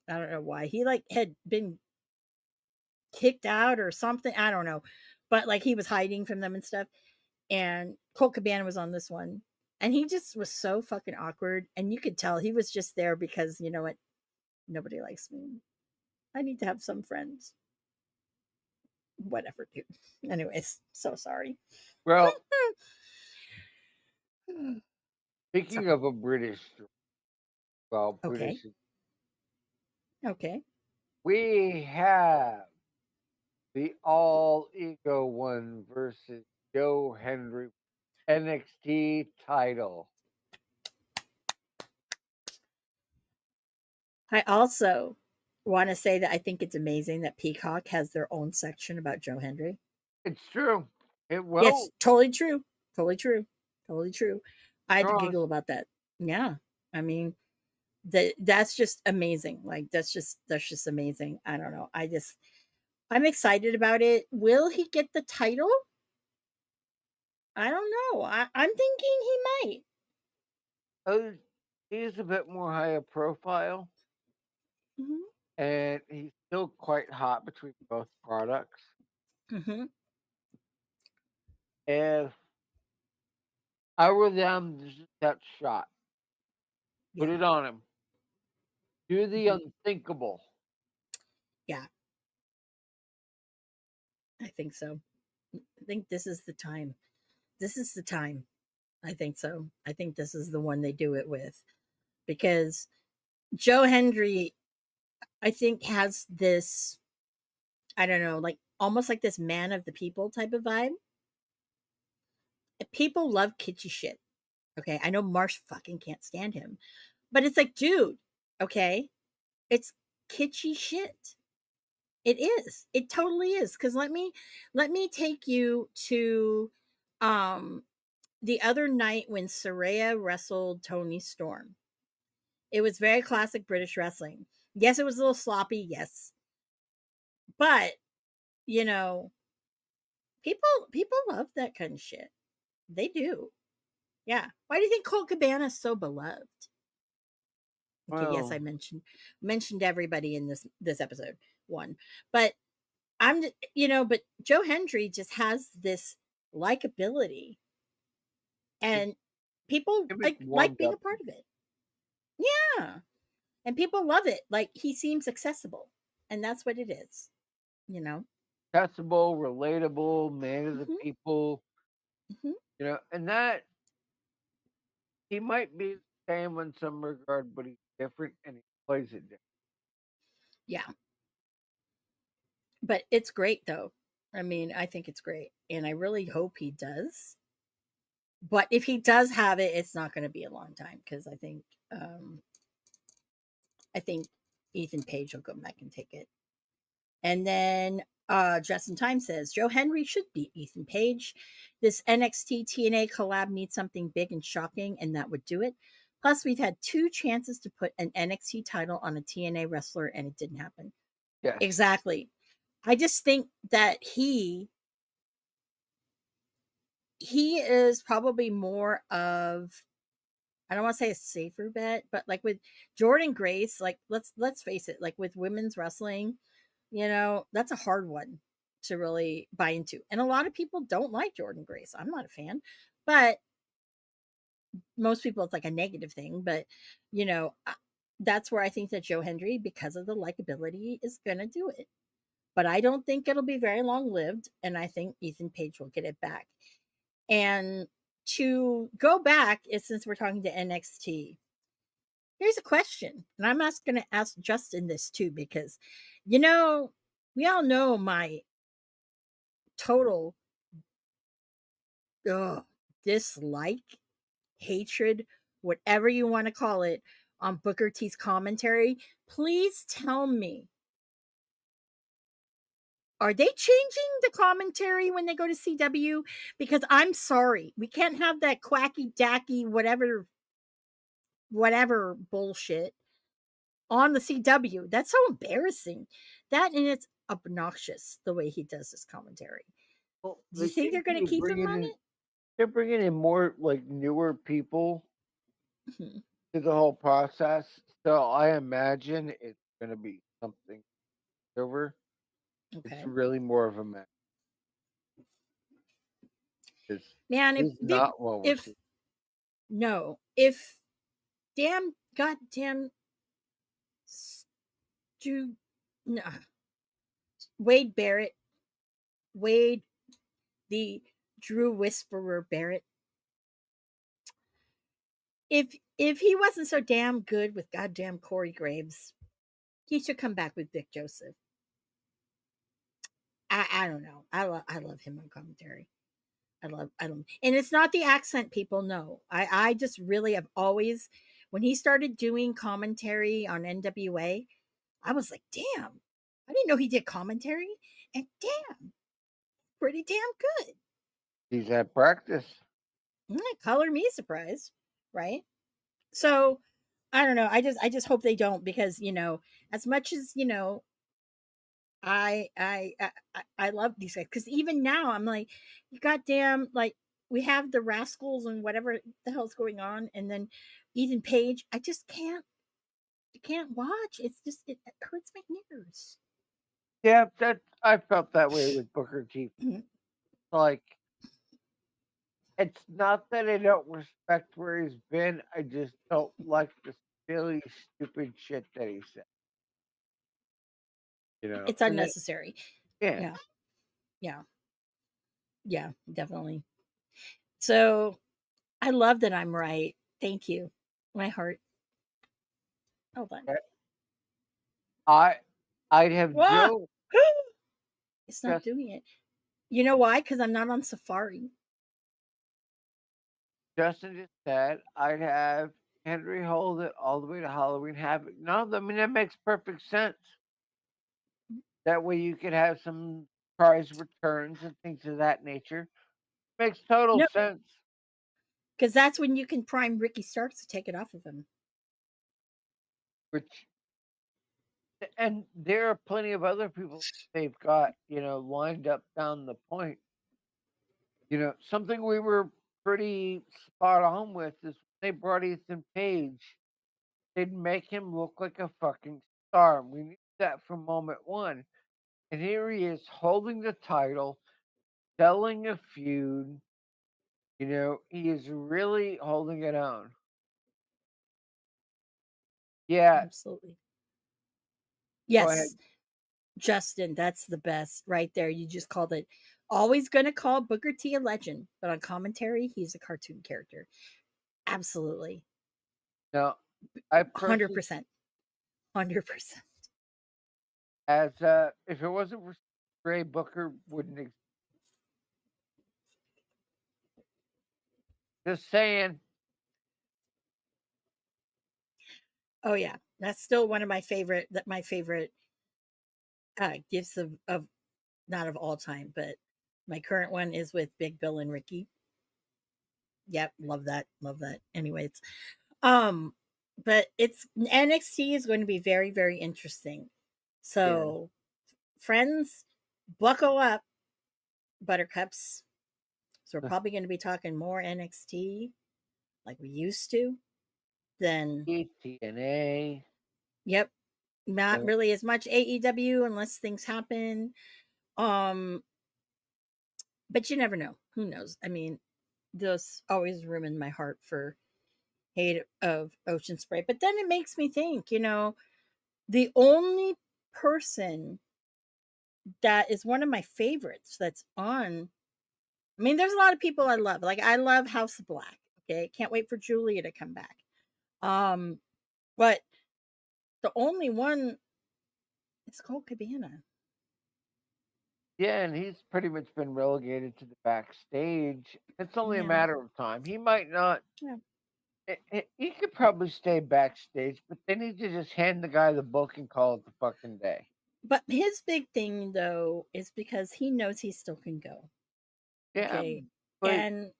don't know why he like had been kicked out or something. I don't know. But like he was hiding from them and stuff. And Colt Cabana was on this one. And he just was so fucking awkward. And you could tell he was just there because, you know what? Nobody likes me. I need to have some friends. Whatever, dude. Anyways, so sorry. Well, So, speaking of a okay. British, Okay. we have the All Ego One versus Joe Henry NXT title. I also want to say that I think it's amazing that Peacock has their own section about Joe Hendry. It's true. It Yes, will. totally true. Totally true. Totally true. I had to Cross. giggle about that. Yeah. I mean, that's just amazing. Like that's just amazing. I don't know. I'm excited about it. Will he get the title? I don't know. I'm thinking he might. Oh, he's a bit more higher profile, Hmm. and he's still quite hot between both products. Hmm. If I were them, just that shot, put Yeah. it on him. Do the Hmm. unthinkable. Yeah. I think so. I think this is the time. This is the time. I think so. I think this is the one they do it with, because Joe Hendry I think has this, I don't know, like almost like this man of the people type of vibe. People love kitschy shit. Okay. I know Marsh fucking can't stand him, but it's like, dude, okay. It's kitschy shit. It is. It totally is. Cause let me take you to um the other night when Saraya wrestled Tony Storm. It was very classic British wrestling. Yes, it was a little sloppy, yes. But, you know, people love that kind of shit. They do. Yeah. Why do you think Colt Cabana is so beloved? Okay, yes, I Well, mentioned everybody in this episode. One. But but Joe Hendry just has this likability, his and people gimmick like warmed being a up part of it. Yeah. And people love it. Like he seems accessible. And that's what it is, you know. accessible, relatable, man of the Mhm. people, Mhm. and that he might be the same in some regard, but he's different and he plays it different. Yeah. But it's great though. I mean, I think it's great. And I really hope he does. But if he does have it, it's not going to be a long time because um I think Ethan Page will come back and take it. And then Justin Time says Joe Henry should beat Ethan Page. This NXT TNA collab needs something big and shocking, and that would do it. Plus, we've had two chances to put an NXT title on a TNA wrestler, and it didn't happen. Yes, Exactly. I just think that he is probably more of, I don't want to say a safer bet, but like with Jordan Grace, like let's face it, like with women's wrestling, that's a hard one to really buy into. And a lot of people don't like Jordan Grace. I'm not a fan, but most people it's like a negative thing. But that's where I think that Joe Hendry, because of the likability, is gonna do it. But I don't think it'll be very long lived, and I think Ethan Page will get it back. And to go back, is since we're talking to NXT, here's a question, and I'm going to ask Justin this too, because we all know my total ugh, dislike, hatred, whatever you want to call it, on Booker T's commentary. Please tell me, are they changing the commentary when they go to CW? Because I'm sorry, we can't have that quacky dacky whatever bullshit on the CW. That's so embarrassing. That and it's obnoxious the way he does his commentary. well, Do you they think seem they're to going to be keep him bringing on in. it? They're bringing in more like newer people Mhm. to the whole process, so I imagine it's going to be something over. It's Okay, really more of a mess. It's, man. it's not what we're If seeing. no, if damn goddamn Stu, no, Wade Barrett, Wade the Drew Whisperer Barrett, if he wasn't so damn good with goddamn Corey Graves, he should come back with Vic Joseph. I don't know. I love him on commentary. I don't, and it's not the accent, people. No, I just really have always, when he started doing commentary on NWA, I was like, damn, I didn't know he did commentary, and damn, pretty damn good. He's at practice. Color me surprised, right? So I don't know. I just hope they don't, because as much as I love these guys, because even now I'm like, you goddamn, like, we have the Rascals and whatever the hell's going on, and then Ethan Page. I just can't watch. It's just, it hurts my ears. Yeah, that I felt that way with Booker T. Mhm. Like, it's not that I don't respect where he's been. I just don't like the silly, stupid shit that he said. It's And then unnecessary. yeah, Yeah, yeah, yeah, definitely. So I love that I'm right. Thank you. My heart. Hold on. that I I'd have Wah! Joe It's not just doing it. You know why? Because I'm not on Safari. Justin just said I'd have Henry hold it all the way to Halloween Havoc. No, I mean that makes perfect sense. That way you could have some prize returns and things of that nature. Makes total No, sense. because that's when you can prime Ricky Starks to take it off of him. Which and there are plenty of other people they've got, lined up down the point. Something we were pretty spot on with is when they brought Ethan Page, they'd make him look like a fucking star. We knew that from moment one. And here he is holding the title, selling a feud. He is really holding it on. Yeah, Absolutely. go ahead. Yes, Justin, that's the best right there. You just called it. Always going to call Booker T a legend, but on commentary, he's a cartoon character. Absolutely. Now, I personally, 100%. 100%. as if it wasn't for Ray Booker, wouldn't exist. Just saying. Oh yeah, that's still one of my favorite gifts of not of all time, but my current one is with Big Bill and Ricky. Yep, love that. Love that. Anyways, um but it's NXT is going to be very very interesting. Yeah. So, friends, buckle up, buttercups. So we're probably going to be talking more NXT like we used to. Then, TNA. yep, not Uh, really as much AEW unless things happen. Um, but you never know. Who knows? I mean, there's always room in my heart for hate of Ocean Spray. But then it makes me think, the only person that is one of my favorites that's on. I mean, there's a lot of people I love. Like I love House of Black. Okay, can't wait for Julia to come back. Um, but the only one is Cole Cabana. yeah, and he's pretty much been relegated to the backstage. It's only a Yeah, matter of time. He might not. yeah. He could probably stay backstage, but they need to just hand the guy the book and call it the fucking day. But his big thing though is because he knows he still can go. Yeah, Okay, but and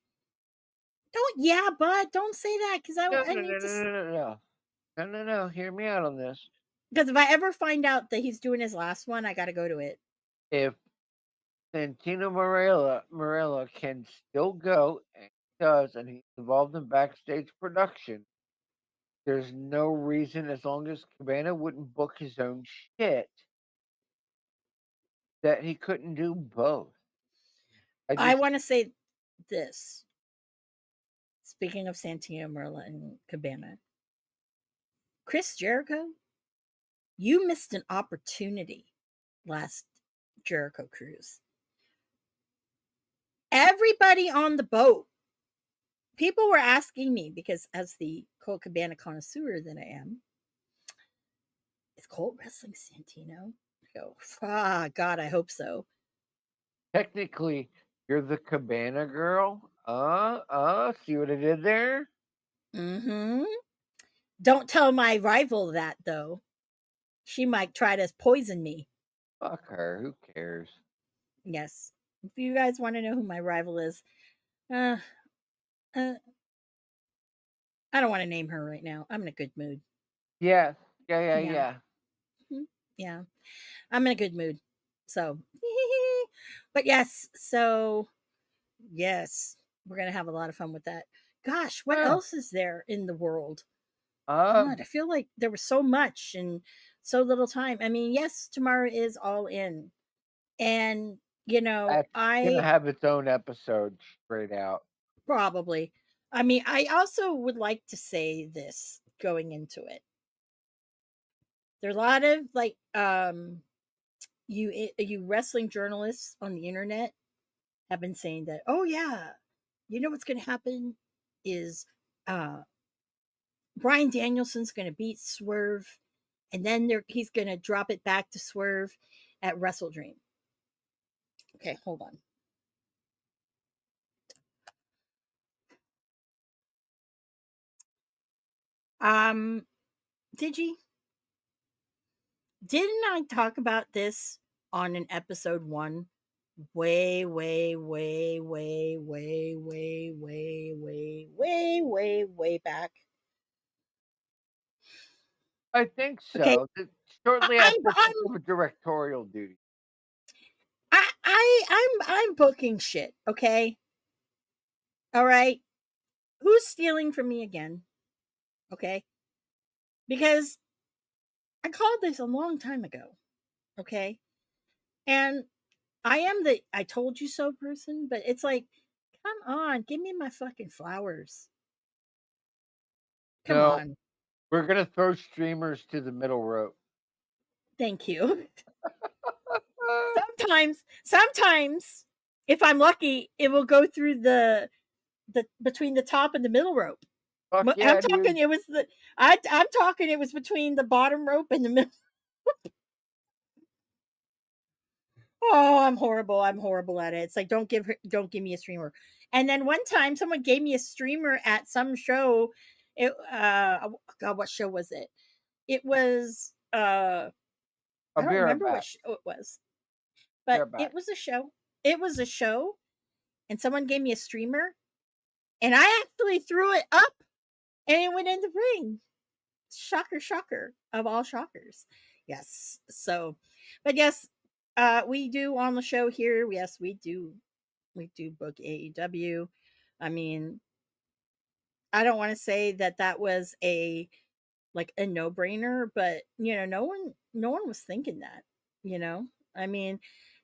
don't say that because I no, I no, no, need no, to. no, no, no, no, no, no. Hear me out on this. Because if I ever find out that he's doing his last one, I got to go to it. If Santino Marella can still go and he does, and he's involved in backstage production, there's no reason, as long as Cabana wouldn't book his own shit, that he couldn't do both. I I just want to say this. Speaking of Santino Marella and Cabana, Chris Jericho, you missed an opportunity last Jericho cruise. Everybody on the boat, people were asking me because, as the Colt Cabana connoisseur that I am, is Colt wrestling Santino? I go, God, I hope so. technically you're the Cabana girl. See what I did there? Mm-hmm. Don't tell my rival that though. She might try to poison me. Fuck her. Who cares? Yes. If you guys want to know who my rival is, uh, uh I don't want to name her right now. I'm in a good mood. Yes. Yeah, yeah, Yeah. yeah. Mhm. Yeah. I'm in a good mood. So, but yes. So, yes, we're going to have a lot of fun with that. Gosh, what Well, else is there in the world? God, um, I feel like there was so much in so little time. I mean, yes, tomorrow is all in. And, that's gonna I have its own episode straight out. probably, I mean, I also would like to say this going into it. There's a lot of like, you wrestling journalists on the internet have been saying that, oh yeah, what's going to happen is uh Brian Danielson's going to beat Swerve and then he's gonna drop it back to Swerve at Wrestle Dream. Okay, hold on. Did didn't I talk about this on an episode 1 way, way, way, way, way, way, way, way, way, way, way back? I think Okay, so. Shortly I'm after I'm took over directorial duty. I'm booking shit. Okay, all right. Who's stealing from me again? Okay, because I called this a long time ago. Okay, and I am the I told you so person, but it's like, come on, give me my fucking flowers. Come No, on. we're gonna throw streamers to the middle rope. Thank you. Sometimes, if I'm lucky, it will go through the between the top and the middle rope. Fuck I'm yeah, talking dude. it was I'm talking it was between the bottom rope and the middle. Oh, I'm horrible. I'm horrible at it. It's like don't give me a streamer. And then one time someone gave me a streamer at some show. It oh God, what show was it? It was I I'll don't be right remember back. what show it was, Be but right it back. was a show. It was a show, and someone gave me a streamer, and I actually threw it up, and it went in the ring. Shocker, shocker of all shockers. Yes. So, but yes, we do on the show here. Yes, we do book AEW. I mean, I don't want to say that that was a like a no-brainer, but no one was thinking that, you know? I mean,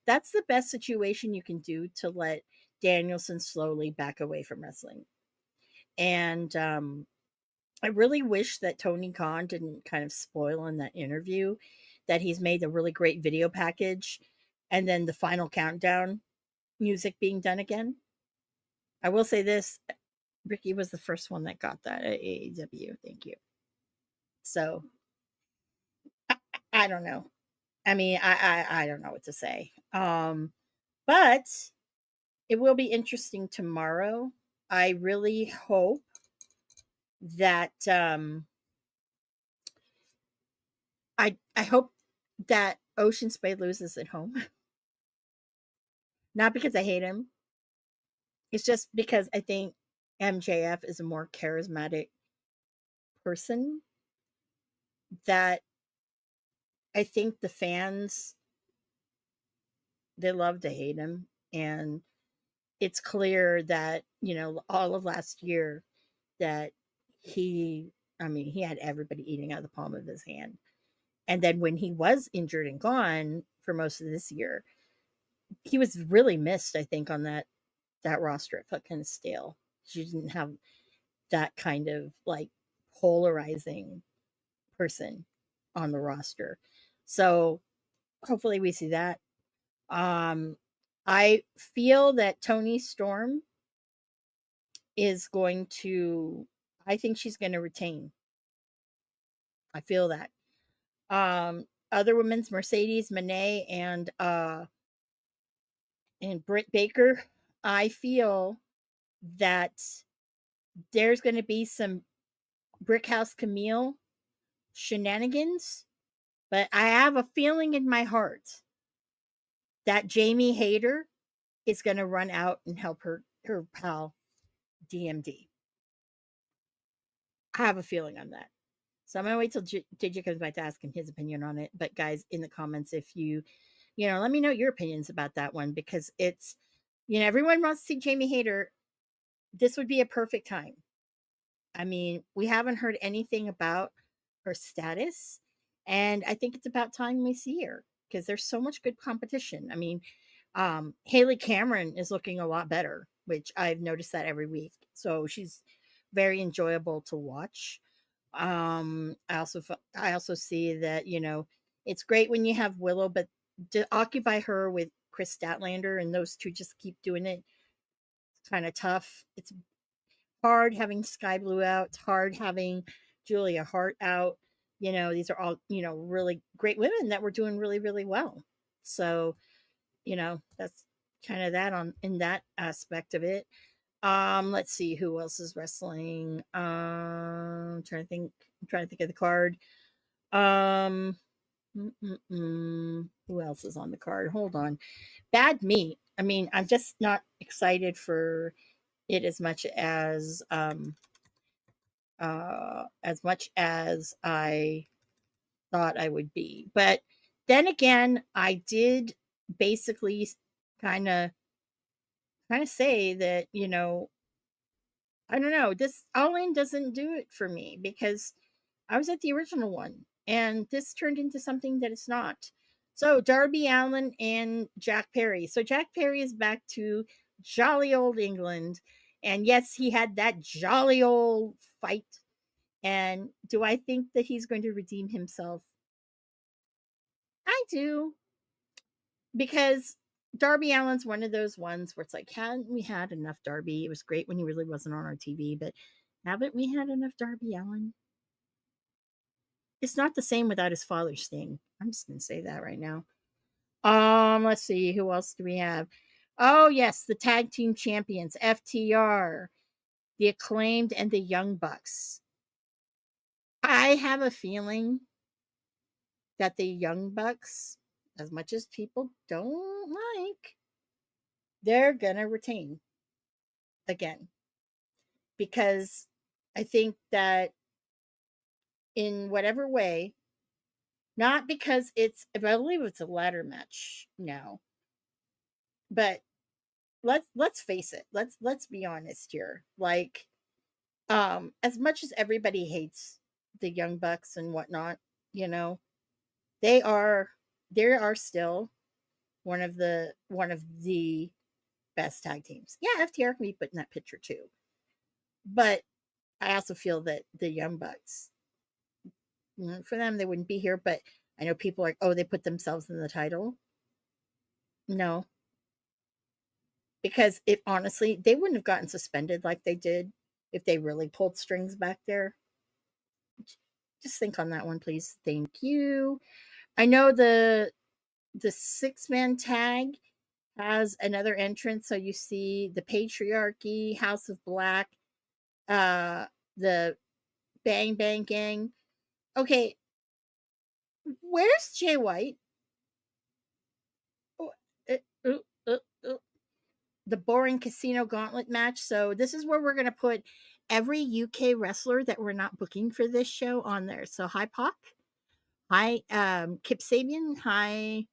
that's the best situation you can do to let Danielson slowly back away from wrestling. And I really wish that Tony Khan didn't kind of spoil in that interview that he's made a really great video package and then the final countdown music being done again. I will say this, Ricky was the first one that got that at AEW. Thank you. So I don't know. I mean, I don't know what to say. But it will be interesting tomorrow. I really hope that I hope that Ocean Spade loses at home. Not because I hate him. It's just because I think MJF is a more charismatic person that I think the fans they love to hate him, and it's clear that, all of last year that he I mean, he had everybody eating out of the palm of his hand. And then when he was injured and gone for most of this year, he was really missed, I think, on that roster. It felt kind of stale. You didn't have that kind of like polarizing person on the roster. So hopefully we see that. Um I feel that Tony Storm is going to I think she's going to retain. I feel that. Other women's Mercedes Monet and Britt Baker, I feel that there's going to be some Brickhouse Camille shenanigans, but I have a feeling in my heart that Jamie Hayter is going to run out and help her pal DMD. I have a feeling on that. So I'm gonna wait till DJ comes back to ask him his opinion on it. But guys, in the comments, if let me know your opinions about that one because it's, everyone wants to see Jamie Hayter. This would be a perfect time. I mean, we haven't heard anything about her status, and I think it's about time we see her because there's so much good competition. I mean, Haley Cameron is looking a lot better, which I've noticed that every week. So she's very enjoyable to watch. I also see that it's great when you have Willow, but to occupy her with Chris Statlander and those two just keep doing it, it's kind of tough. It's hard having Sky Blue out. It's hard having Julia Hart out. These are all, really great women that were doing really, really well. So, that's kind of that on in that aspect of it. Let's see who else is wrestling. I'm trying to think of the card. Um, who else is on the card? Hold on. Bad Meat. I mean, I'm just not excited for it as much as I thought I would be. But then again, I did basically kind of say that, I don't know, this All In doesn't do it for me because I was at the original one and this turned into something that it's not. So Darby Allen and Jack Perry. So Jack Perry is back to jolly old England. And yes, he had that jolly old fight. And do I think that he's going to redeem himself? I do. Because Darby Allen's one of those ones where it's like, hadn't we had enough Darby? It was great when he really wasn't on our TV, but haven't we had enough Darby Allen? It's not the same without his father Sting. I'm just gonna say that right now. Let's see, who else do we have? Oh yes, the tag team champions, FTR, the Acclaimed, and the Young Bucks. I have a feeling that the Young Bucks, as much as people don't like, they're gonna retain again because I think that in whatever way, not because I believe it's a ladder match now, but let's face it, let's be honest here. Like, as much as everybody hates the Young Bucks and whatnot, you know, they are still one of the best tag teams. Yeah, FTR can be put in that picture too, but I also feel that the Young Bucks, for them, they wouldn't be here. But I know people are like, oh, they put themselves in the title. No, because it honestly, they wouldn't have gotten suspended like they did if they really pulled strings back there. Just think on that one, please. Thank you. I know the 6-man tag has another entrance, so you see the Patriarchy, House of Black, uh, the Bang Bang Gang. Okay, where's Jay White? Oh, uh, uh, uh, uh, the boring casino gauntlet match. So this is where we're going to put every UK wrestler that we're not booking for this show on there. So hi Pac, hi Kip Sabian, hi.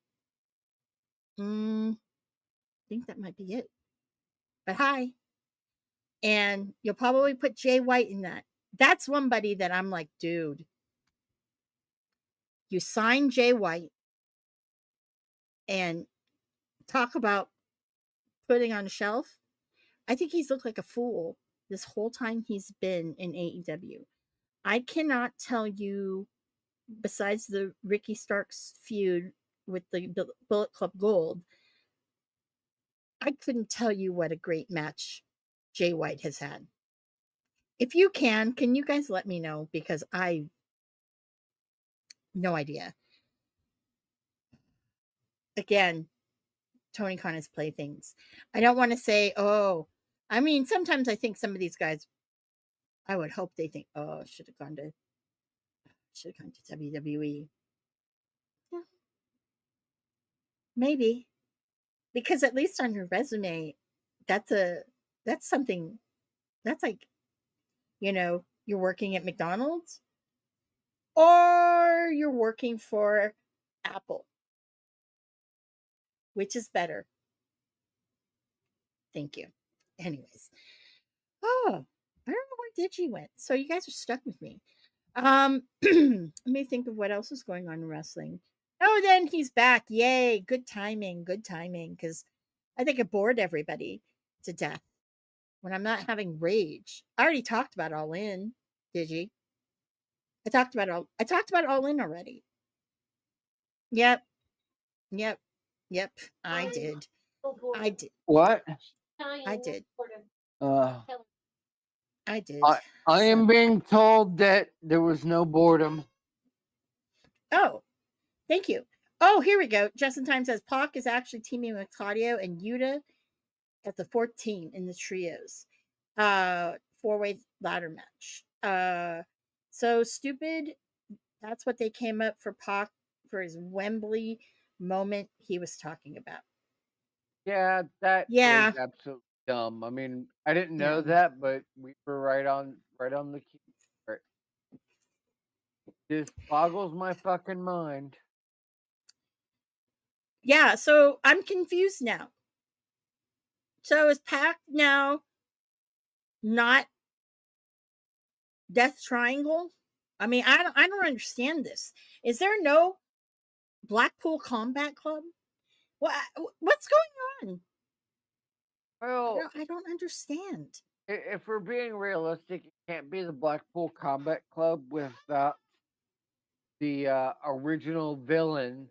I think that might be it. But hi, and you'll probably put Jay White in that. That's one buddy that I'm like, dude, you sign Jay White and talk about putting on a shelf. I think he's looked like a fool this whole time he's been in AEW. I cannot tell you, besides the Ricky Starks feud with the Bullet Club Gold, I couldn't tell you what a great match Jay White has had. If you can you guys let me know? Because I no idea. Again, Tony Khan has playthings. I don't want to say, oh, I mean, sometimes I think some of these guys, I would hope they think, oh, should have gone to WWE. Yeah, maybe. Because at least on your resume, that's a that's something that's like, you're working at McDonald's or you're working for Apple. Which is better? Thank you. Anyways. Oh, I don't know where Digi went. So you guys are stuck with me. Let me think of what else is going on in wrestling. Oh, then he's back. Yay. Good timing. Good timing. Because I think it bored everybody to death when I'm not having rage. I already talked about All In. Did you? I talked about All In already. Yep. Yep. Yep. I did. I did. What? I did. Uh, I did. I So am being told that there was no boredom. Oh, thank you. Oh, here we go. Just in Time says Pac is actually teaming with Claudio and Yuta at the 14 in the trios. Four-way ladder match. So stupid. That's what they came up for Pac for his Wembley moment he was talking about. Yeah, that is Yeah. absolutely dumb. I mean, I didn't know Yeah. that, but we were right on the key. Right. Just boggles my fucking mind. Yeah, so I'm confused now. So is Pac now not Death Triangle? I mean, I don't understand this. Is there no Blackpool Combat Club? What what's going on? Well, I don't understand. if we're being realistic, it can't be the Blackpool Combat Club without the original villain,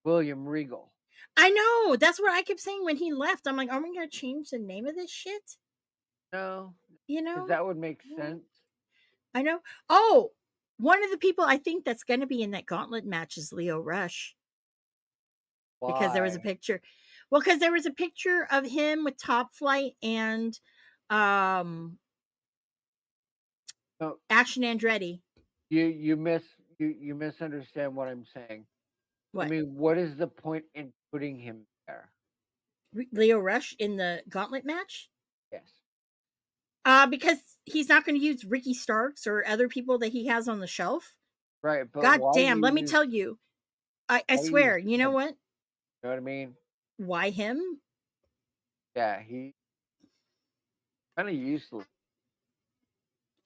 William Regal. I know. That's what I kept saying when he left. I'm like, are we gonna change the name of this shit? No, You because know? that would make Yeah. sense. I know. Oh, one of the people I think that's gonna be in that gauntlet match is Leo Rush. Because there was a Why? picture. Well, because there was a picture of him with Top Flight and um No, Action Andretti. you miss you misunderstand what I'm saying. I What? mean, what is the point in putting him there? Leo Rush in the gauntlet match? Yes. Because he's not going to use Ricky Starks or other people that he has on the shelf. Right, but God damn, let me tell you. I why use swear, you know him? what? You know what I mean? Why him? Yeah, he kind of useless.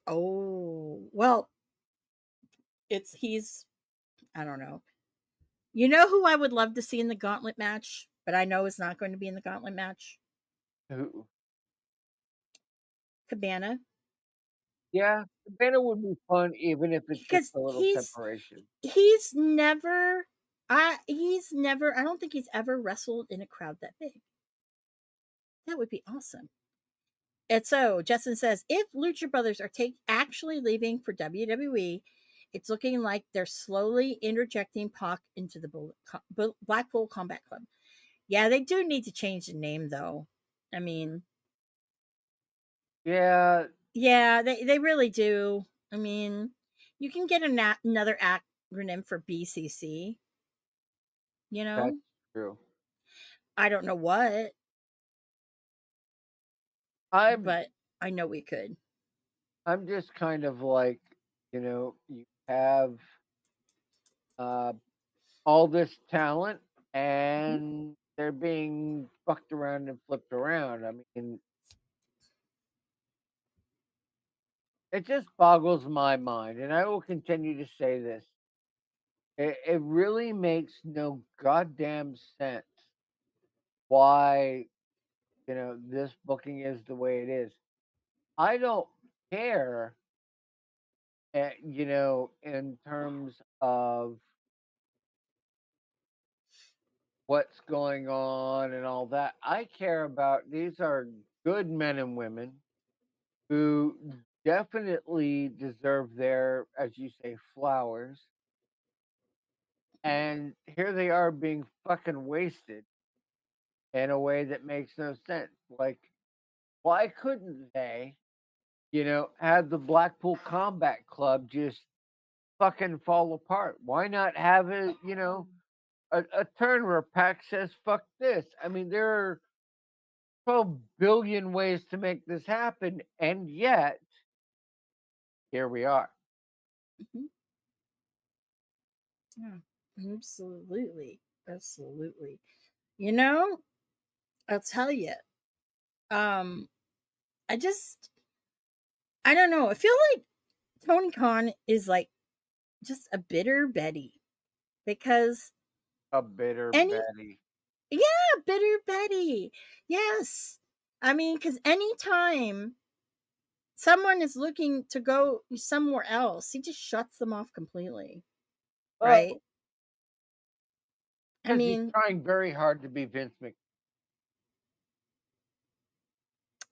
Oh, well, he's I don't know. You know who I would love to see in the gauntlet match, but I know is not going to be in the gauntlet match? Who? Cabana. Yeah, Cabana would be fun even if it's just Because a little separation. he's never I don't think he's ever wrestled in a crowd that big. That would be awesome. And so Justin says if Lucha Brothers are actually leaving for WWE, it's looking like they're slowly interjecting Pac into the Blackpool Combat Club. Yeah, they do need to change the name though. I mean, Yeah, yeah, they really do. I mean, you can get another acronym for BCC, you that's know? true. I don't know what, I'm but I know we could. I'm just kind of like, you have uh all this talent Mhm. and they're being fucked around and flipped around. I mean, it just boggles my mind, and I will continue to say this. It really makes no goddamn sense why, this booking is the way it is. I don't care, in terms of what's going on and all that. I care about these are good men and women who definitely deserve their, as you say, flowers. And here they are being fucking wasted in a way that makes no sense. Like, why couldn't they, have the Blackpool Combat Club just fucking fall apart? Why not have it, a turn where Pac says, fuck this? I mean, there are 12 billion ways to make this happen, and yet here we are. Mhm. Yeah, absolutely. Absolutely. You know, I'll tell you. Um, I just, I don't know. I feel like Tony Khan is like just a bitter Betty because A bitter any, Betty. yeah, bitter Betty. Yes. I mean, because anytime someone is looking to go somewhere else, he just shuts them off completely. Right? Well, I because he's mean, trying very hard to be Vince McMahon.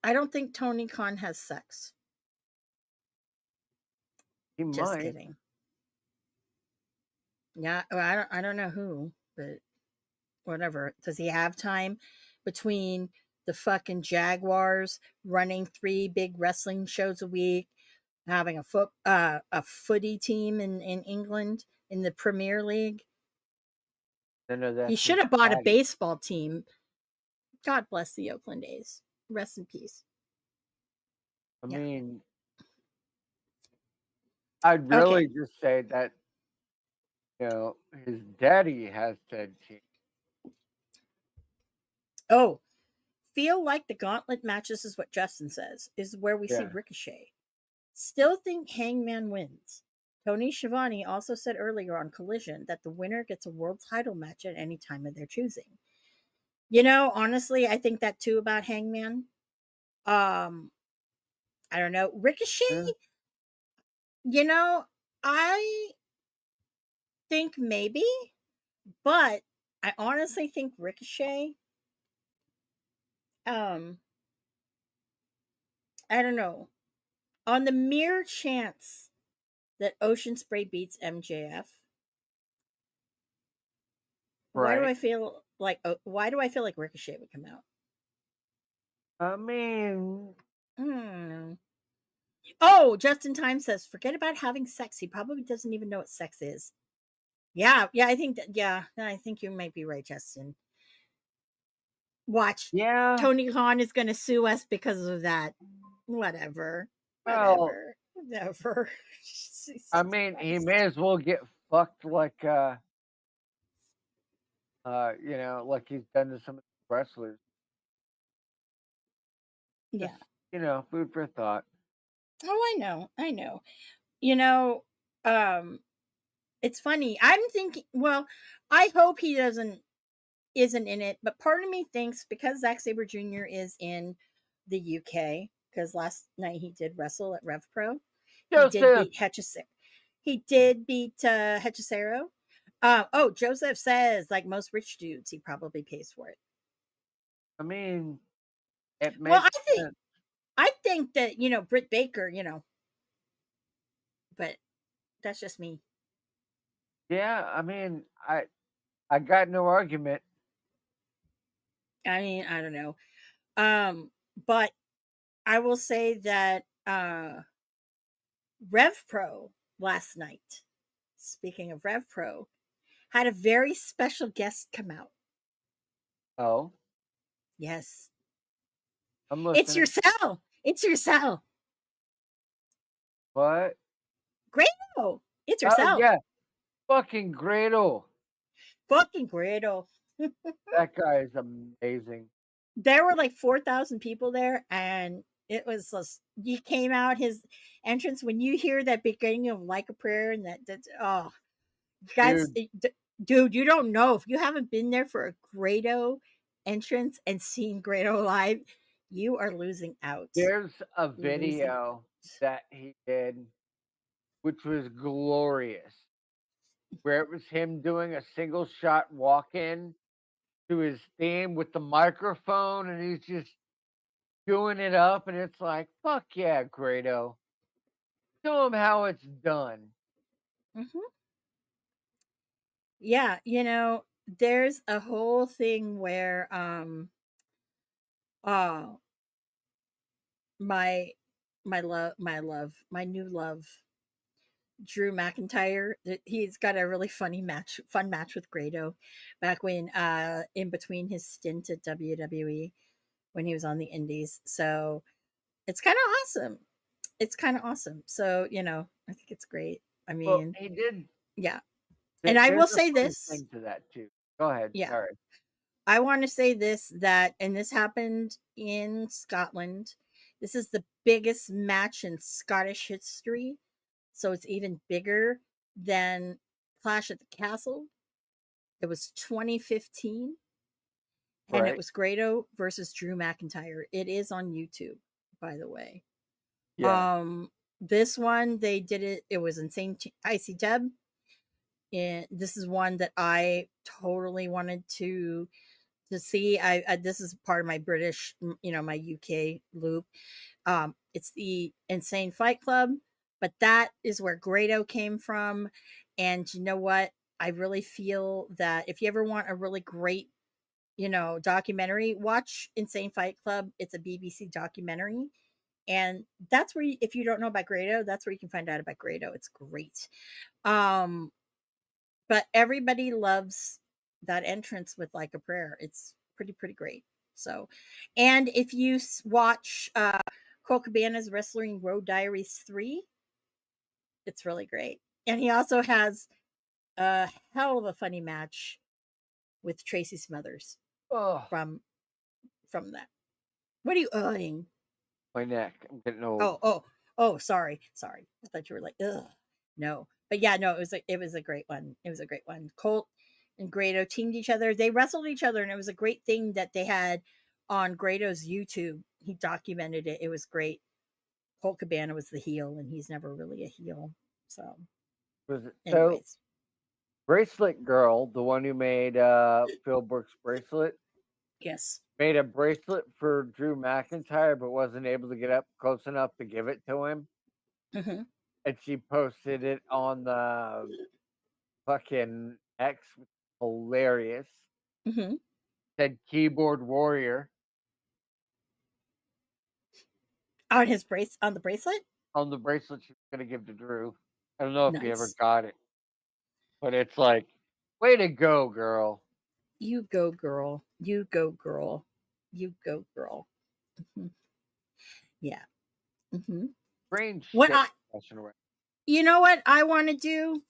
I don't think Tony Khan has sex. He Just might. kidding. Yeah, well, I don't know who, but whatever. Does he have time between the fucking Jaguars running 3 big wrestling shows a week, having a footy team in England in the Premier League? No, He that's his should have bought a daddy. baseball team. God bless the Oakland A's. Rest in peace. I Yeah. mean, I'd Okay. really just say that, his daddy has said change. Oh, feel like the gauntlet matches is what Justin says, is where we see Yeah. Ricochet. Still think Hangman wins. Tony Schiavone also said earlier on Collision that the winner gets a world title match at any time of their choosing. Honestly, I think that too about Hangman. Um, I don't know. Ricochet, Yeah. you know, I think maybe, but I honestly think Ricochet, um, I don't know. On the mere chance that Ocean Spray beats MJF, Right. why do I feel like Ricochet would come out? I mean, Hmm. Oh, Justin Time says, forget about having sex. He probably doesn't even know what sex is. Yeah, yeah, I think that, yeah, I think you might be right, Justin. Watch. yeah. Tony Khan is going to sue us because of that. Whatever. Well, Whatever. Whatever. I Jesus mean, he may Christ. as well get fucked like like he's done to some of the wrestlers. Just, Yeah. food for thought. Oh, I know. I know. You know, um, it's funny. I'm thinking, well, I hope he isn't in it, but part of me thinks because Zack Sabre Jr. is in the UK, because last night he did wrestle at Rev Pro, he did Joseph. beat Hechicero. He did beat Hechicero. Oh, Joseph says, like most rich dudes, he probably pays for it. I mean, it Well, I makes think sense. I think that Britt Baker, but that's just me. Yeah, I mean, I got no argument. I mean, I don't know. But I will say that Rev Pro last night, speaking of Rev Pro, had a very special guest come out. Oh, Yes. I'm It's listening. your cell. It's your cell. What? Grado. It's your Oh cell. yeah, fucking Gradle. Fucking Grado. That guy is amazing. There were like 4,000 people there, and it was just, he came out his entrance when you hear that beginning of Like a Prayer, and that's, oh, guys, Dude, dude, you don't know if you haven't been there for a Grado entrance and seen Grado live, you are losing out. there's a Losing video out. that he did, which was glorious, where it was him doing a single shot walk in to his theme with the microphone, and he's just doing it up, and it's like, fuck yeah, Grado. Show him how it's done. Mhm. Yeah, there's a whole thing where uh my my new love, Drew McIntyre, he's got a really fun match with Grado back when in between his stint at WWE when he was on the indies. So it's kind of awesome. It's kind of awesome. So, I think it's great. I Well, mean, he did. yeah. And I There's will a say funny this. thing to that too. Go ahead. Yeah. Sorry. I want to say this that, and this happened in Scotland. This is the biggest match in Scottish history. So it's even bigger than Clash at the Castle. It was 2015, and it Right. was Grado versus Drew McIntyre. It is on YouTube, by the way. Yeah. Um, this one they did it. It was insane. Icy Deb, and this is one that I totally wanted to see. I this is part of my British, my UK loop. It's the Insane Fight Club, but that is where Grado came from. And you know what? I really feel that if you ever want a really great, documentary, watch Insane Fight Club. It's a BBC documentary. And that's where if you don't know about Grado, that's where you can find out about Grado. It's great. Um, but everybody loves that entrance with Like a Prayer. It's pretty great. So, and if you watch Cole Cabana's Wrestling Road Diaries 3, it's really great. And he also has a hell of a funny match with Tracy Smothers Oh, from that. What are you uhing? my neck. I'm getting old. Oh, sorry. I thought you were like, ugh. No. But yeah, no, it was a great one. It was a great one. Colt and Grado teamed each other. They wrestled each other, and it was a great thing that they had on Grado's YouTube. He documented it. It was great. Colt Cabana was the heel, and he's never really a heel. So, Was it so? anyways, Bracelet Girl, the one who made Phil Brooks' bracelet, yes. made a bracelet for Drew McIntyre, but wasn't able to get up close enough to give it to him. Hmm. And she posted it on the fucking X, which is hilarious. Hmm. Said keyboard warrior On the bracelet. on the bracelet she was gonna give to Drew. I don't know if he ever Nice. got it, but it's like, way to go, girl. You go, girl. You go, girl. You go, girl. Mhm. Yeah. Hmm. Strange What shit. I You know what I want to do?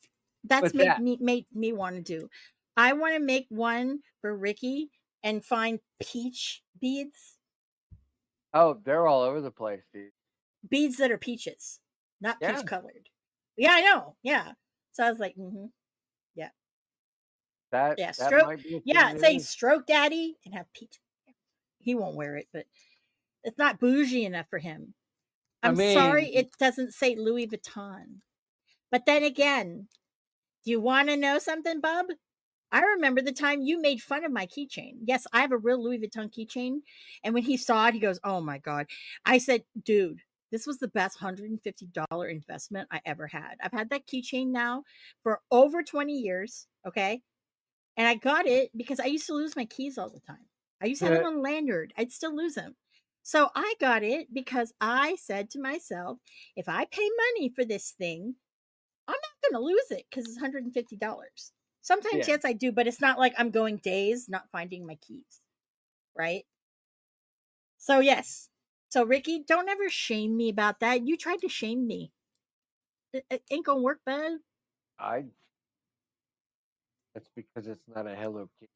That's What's that? made me want to do. I want to make one for Ricky and find peach beads, Oh, they're all over the place, dude. beads that are peaches, not Yeah, peach colored. Yeah, I know. Yeah. So I was like, yeah, yeah, that stroke. might be a thing Yeah, to say do. stroke daddy and have peach. He won't wear it, but it's not bougie enough for him. I I'm sorry, mean, it doesn't say Louis Vuitton. But then again, do you want to know something, Bub? I remember the time you made fun of my keychain. Yes, I have a real Louis Vuitton keychain. And when he saw it, he goes, "Oh my God." I said, "Dude, this was the best $150 investment I ever had." I've had that keychain now for over 20 years. Okay. And I got it because I used to lose my keys all the time. I used to have them on a lanyard, I'd still lose them. So I got it because I said to myself, if I pay money for this thing, I'm not going to lose it because it's $150. Sometimes, yeah. yes, I do, but it's not like I'm going days not finding my keys, right? So, yes. So, Ricky, don't ever shame me about that. You tried to shame me. It ain't going to work, bud. I That's because it's not a Hello Kitty.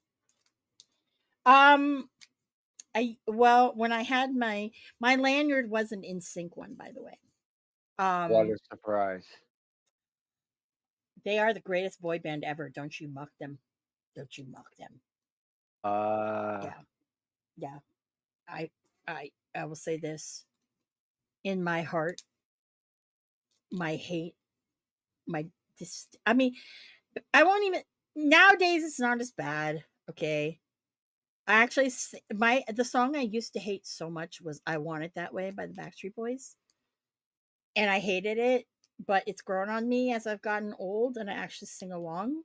Um, well, when I had my lanyard was an In Sync one, by the way. What a Um, surprise. they are the greatest boy band ever. Don't you mock them? Don't you mock them? Uh, Yeah, yeah. I I will say this in my heart, my hate, my I mean, I won't even nowadays it's not as bad, okay? I actually my the song I used to hate so much was I Want It That Way by the Backstreet Boys. And I hated it, but it's grown on me as I've gotten old and I actually sing along.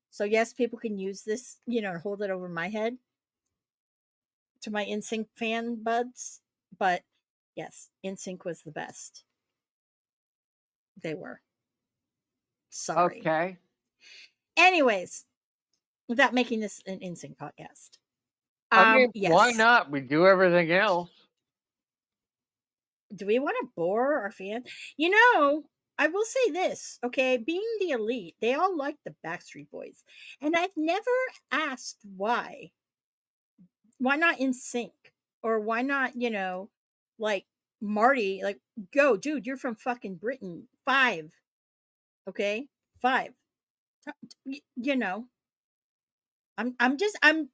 So yes, people can use this, and hold it over my head to my NSYNC fan buds, but yes, NSYNC was the best. They were. Sorry. okay. Anyways, without making this an NSYNC podcast. I mean, why Yes. not? We do everything else. Do we want to bore our fans? I will say this, okay? Being the elite, they all like the Backstreet Boys. And I've never asked why. Why not in sync? Or why not, like Marty, like, go, dude, you're from fucking Britain. Five. Okay? Five. You know, I'm just I'm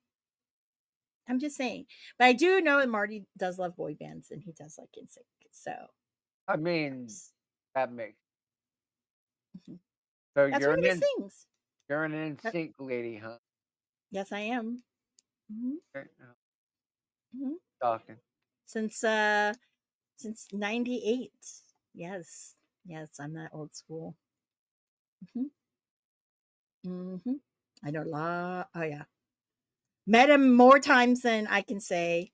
just saying. But I do know that Marty does love boy bands and he does like in sync. So I mean, yes. that makes. Mhm. So That's one of his things. you're an Uh, NSYNC lady, huh? yes, I am. Mhm, Right now, mhm. talking. Since 98. Yes. Yes, I'm that old school. Mhm, Mm-hmm. I know a lot. Oh yeah, met him more times than I can say.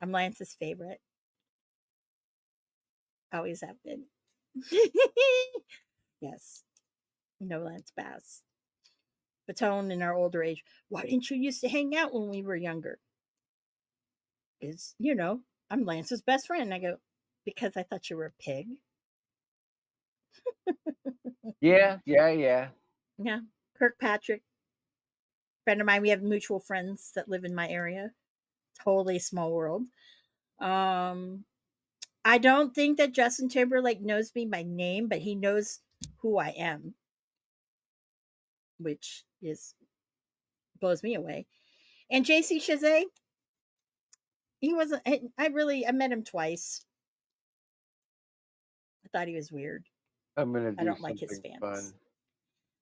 I'm Lance's favorite. Always have been. Yes, no Lance Bass. Fatone in our older age. Why didn't you used to hang out when we were younger? Is I'm Lance's best friend. I go because I thought you were a pig. Yeah, yeah, yeah. Yeah, Kirkpatrick, friend of mine. We have mutual friends that live in my area. Totally small world. Um, I don't think that Justin Timberlake knows me by name, but he knows who I am, which is blows me away. And JC Chazet, he wasn't. I met him twice. I thought he was weird. I'm gonna I do don't like his something fans. fun.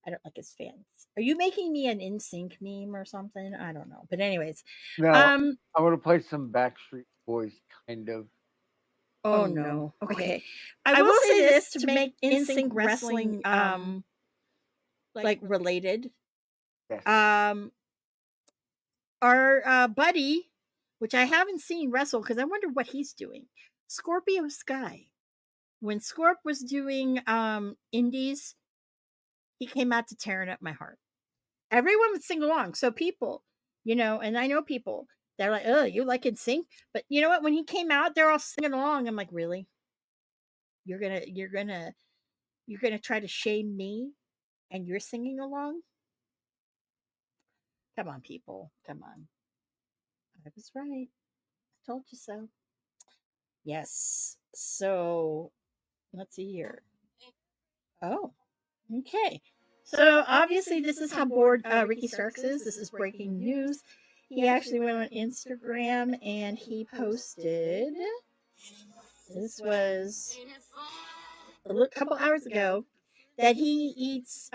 I don't like his fans. Are you making me an NSYNC meme or something? I don't know. But anyways, Now, um, I want to play some Backstreet Boys, kind of. oh Oh no. no. Okay. Okay. I I will will say say this this to to make make NSYNC NSYNC wrestling wrestling like related. Yes. Um our buddy, which I haven't seen wrestle because I wonder what he's doing. Scorpio Sky. When Scorp was doing indies, he came out to tearing up my heart. Everyone would sing along. So people, and I know people, they're like, oh, you like NSYNC? But you know what? When he came out, they're all singing along. I'm like, really? You're gonna try to shame me and you're singing along? Come on, people. Come on. I was right. I told you so. Yes. So let's see here. Oh, okay. So obviously, this is how bored Ricky Starks is. This is breaking news. He actually went on Instagram and he posted. This was couple hours ago that he eats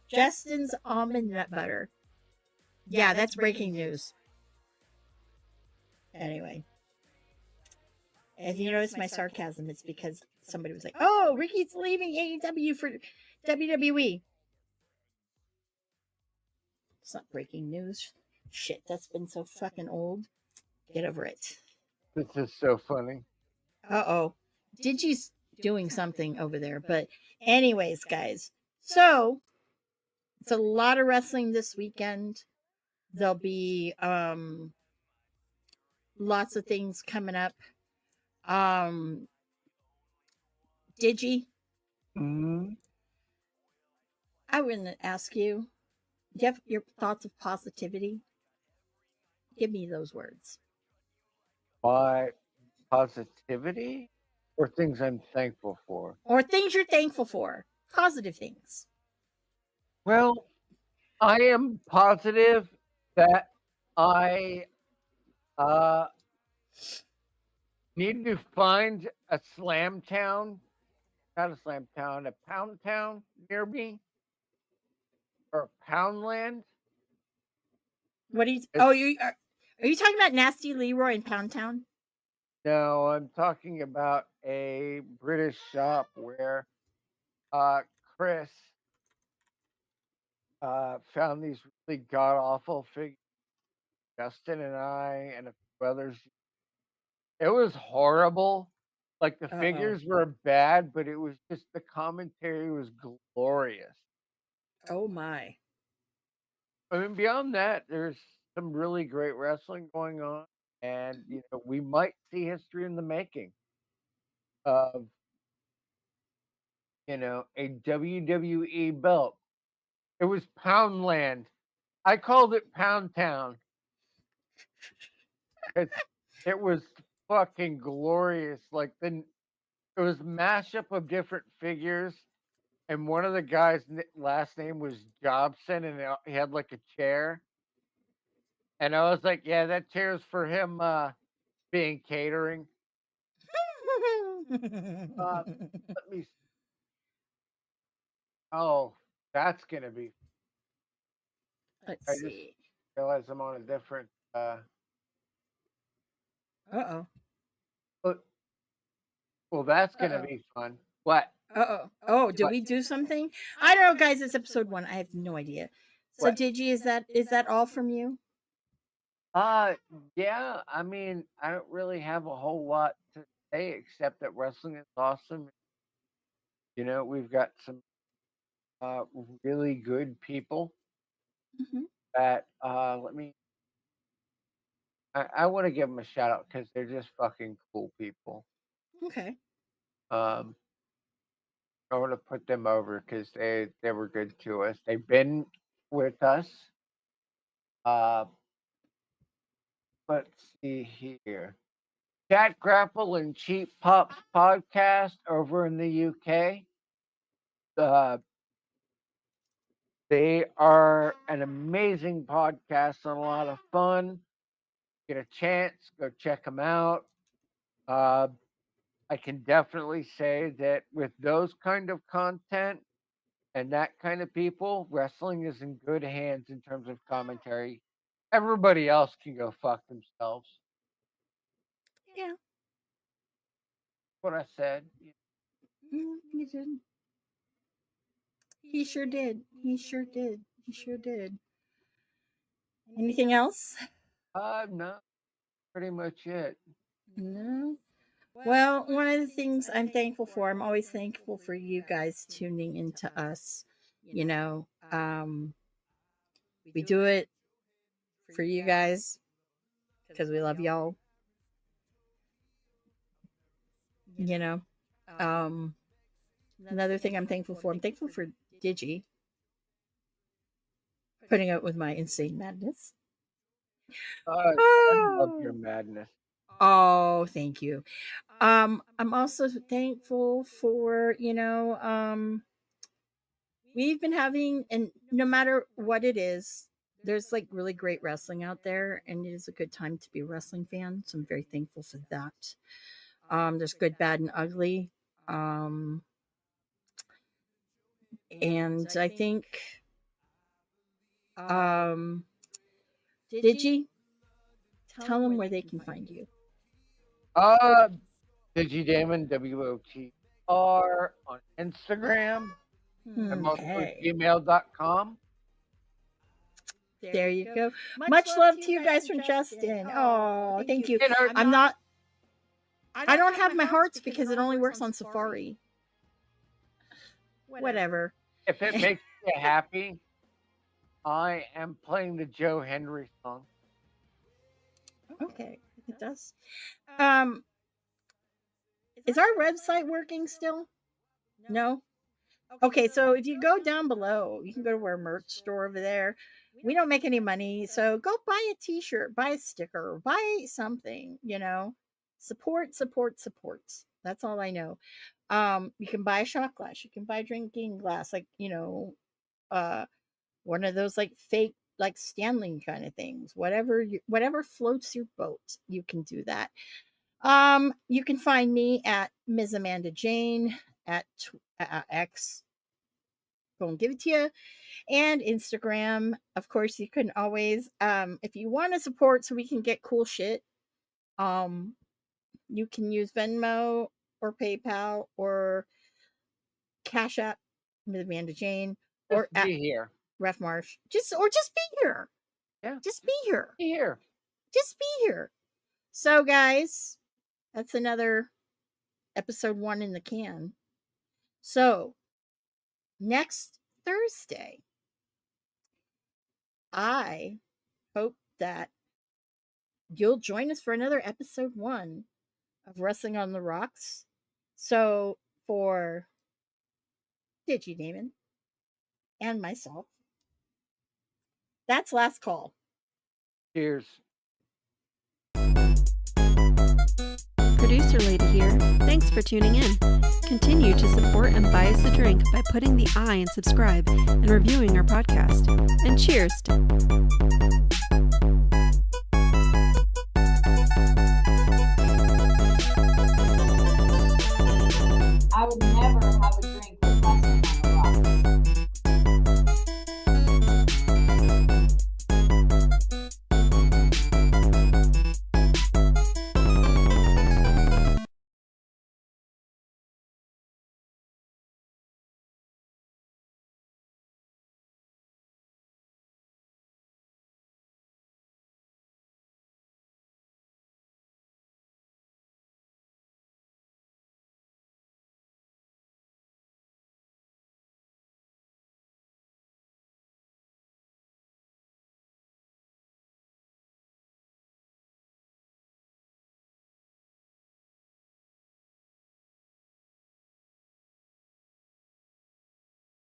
Justin's almond nut butter. Yeah, that's breaking news. Anyway, if you notice my sarcasm, it's because somebody was like, "Oh, Ricky's leaving AEW for WWE." It's not breaking news. Shit, that's been so fucking old. Get over it. This is so funny. Uh-oh. Digi's doing something over there. But anyways, guys. So, it's a lot of wrestling this weekend. There'll be lots of things coming up. Um Digi, Mhm. I wouldn't ask you. Do you have your thoughts of positivity? Give me those words. My positivity or things I'm thankful for? Or things you're thankful for. Positive things. Well, I am positive that I uh, need to find a slam town, not a slam town, a pound town near me or a poundland. What do you It's, Oh, are you talking about Nasty Leroy in Pound Town? no, I'm talking about a British shop where uh, Chris found these really god awful figures. Justin and I and a few others. It was horrible. Like the Uh-oh. figures were bad, but it was just the commentary was glorious. Oh my. I mean, beyond that, there's some really great wrestling going on, and we might see history in the making of a WWE belt. It was Poundland. I called it Pound Town because it was fucking glorious. Like it was mashup of different figures, and one of the guys' last name was Jobson, and he had like a chair. And I was like, yeah, that chair's for him being catering. Let me. Oh, that's gonna be. Let's I just see. realized I'm on a different. Uh-oh. But Well, that's gonna Uh-oh. be fun. What? Uh-oh. Oh, did What? we do something? I don't know, guys. It's episode 1. I have no idea. So, What? Digi, is that all from you? Uh, yeah. I mean, I don't really have a whole lot to say except that wrestling is awesome. We've got some uh really good people Hmm. that I want to give them a shout out because they're just fucking cool people. Okay. Um, I want to put them over because they were good to us. They've been with us. Uh, let's see here. Chat Grapple and Cheap Pops podcast over in the UK. Uh, they are an amazing podcast and a lot of fun. Get a chance, go check them out. Uh, I can definitely say that with those kind of content and that kind of people, wrestling is in good hands in terms of commentary. Everybody else can go fuck themselves. Yeah. What I said. You did. He sure did. He sure did. He sure did. Anything else? No, pretty much it. No. Well, one of the things I'm thankful for, I'm always thankful for you guys tuning into us. You know, we do it for you guys because we love y'all. You know, another thing I'm thankful for Digi putting up with my insane madness. I love your madness. Oh, thank you. I'm also thankful for, we've been having, and no matter what it is, there's like really great wrestling out there, and it is a good time to be a wrestling fan. So I'm very thankful for that. There's good, bad, and ugly. And I think, Digi, tell them where they can find you. DigiDamon, WOTR on Instagram. I'm also gmail.com. There you go. Much love to you guys from Justin. Oh, thank you. I don't have my hearts because it only works on Safari. Whatever. If it makes you happy, I am playing the Joe Henry song. Okay, it does. Is our website working still? No? Okay, so if you go down below, you can go to our merch store over there. We don't make any money, so go buy a t-shirt, buy a sticker, buy something, Support. That's all I know. You can buy a shot glass, you can buy a drinking glass, like, one of those like fake like Stanley kind of things. Whatever floats your boat, you can do that. You can find me at Ms. Amanda Jane at X. Go and give it to you. And Instagram. Of course, you can always, if you want to support so we can get cool shit, you can use Venmo or PayPal or Cash App, Ms. Amanda Jane, or just be here. Ref Marsh. Just be here. Yeah. Just be here. Be here. Just be here. So, guys, that's another episode 1 in the can. So, next Thursday, I hope that you'll join us for another episode 1 of Wrestling on the Rocks. So, for DigiDamon and myself, that's last call. Cheers. Producer Lady here. Thanks for tuning in. Continue to support and buy us a drink by putting the I in subscribe and reviewing our podcast. And cheers!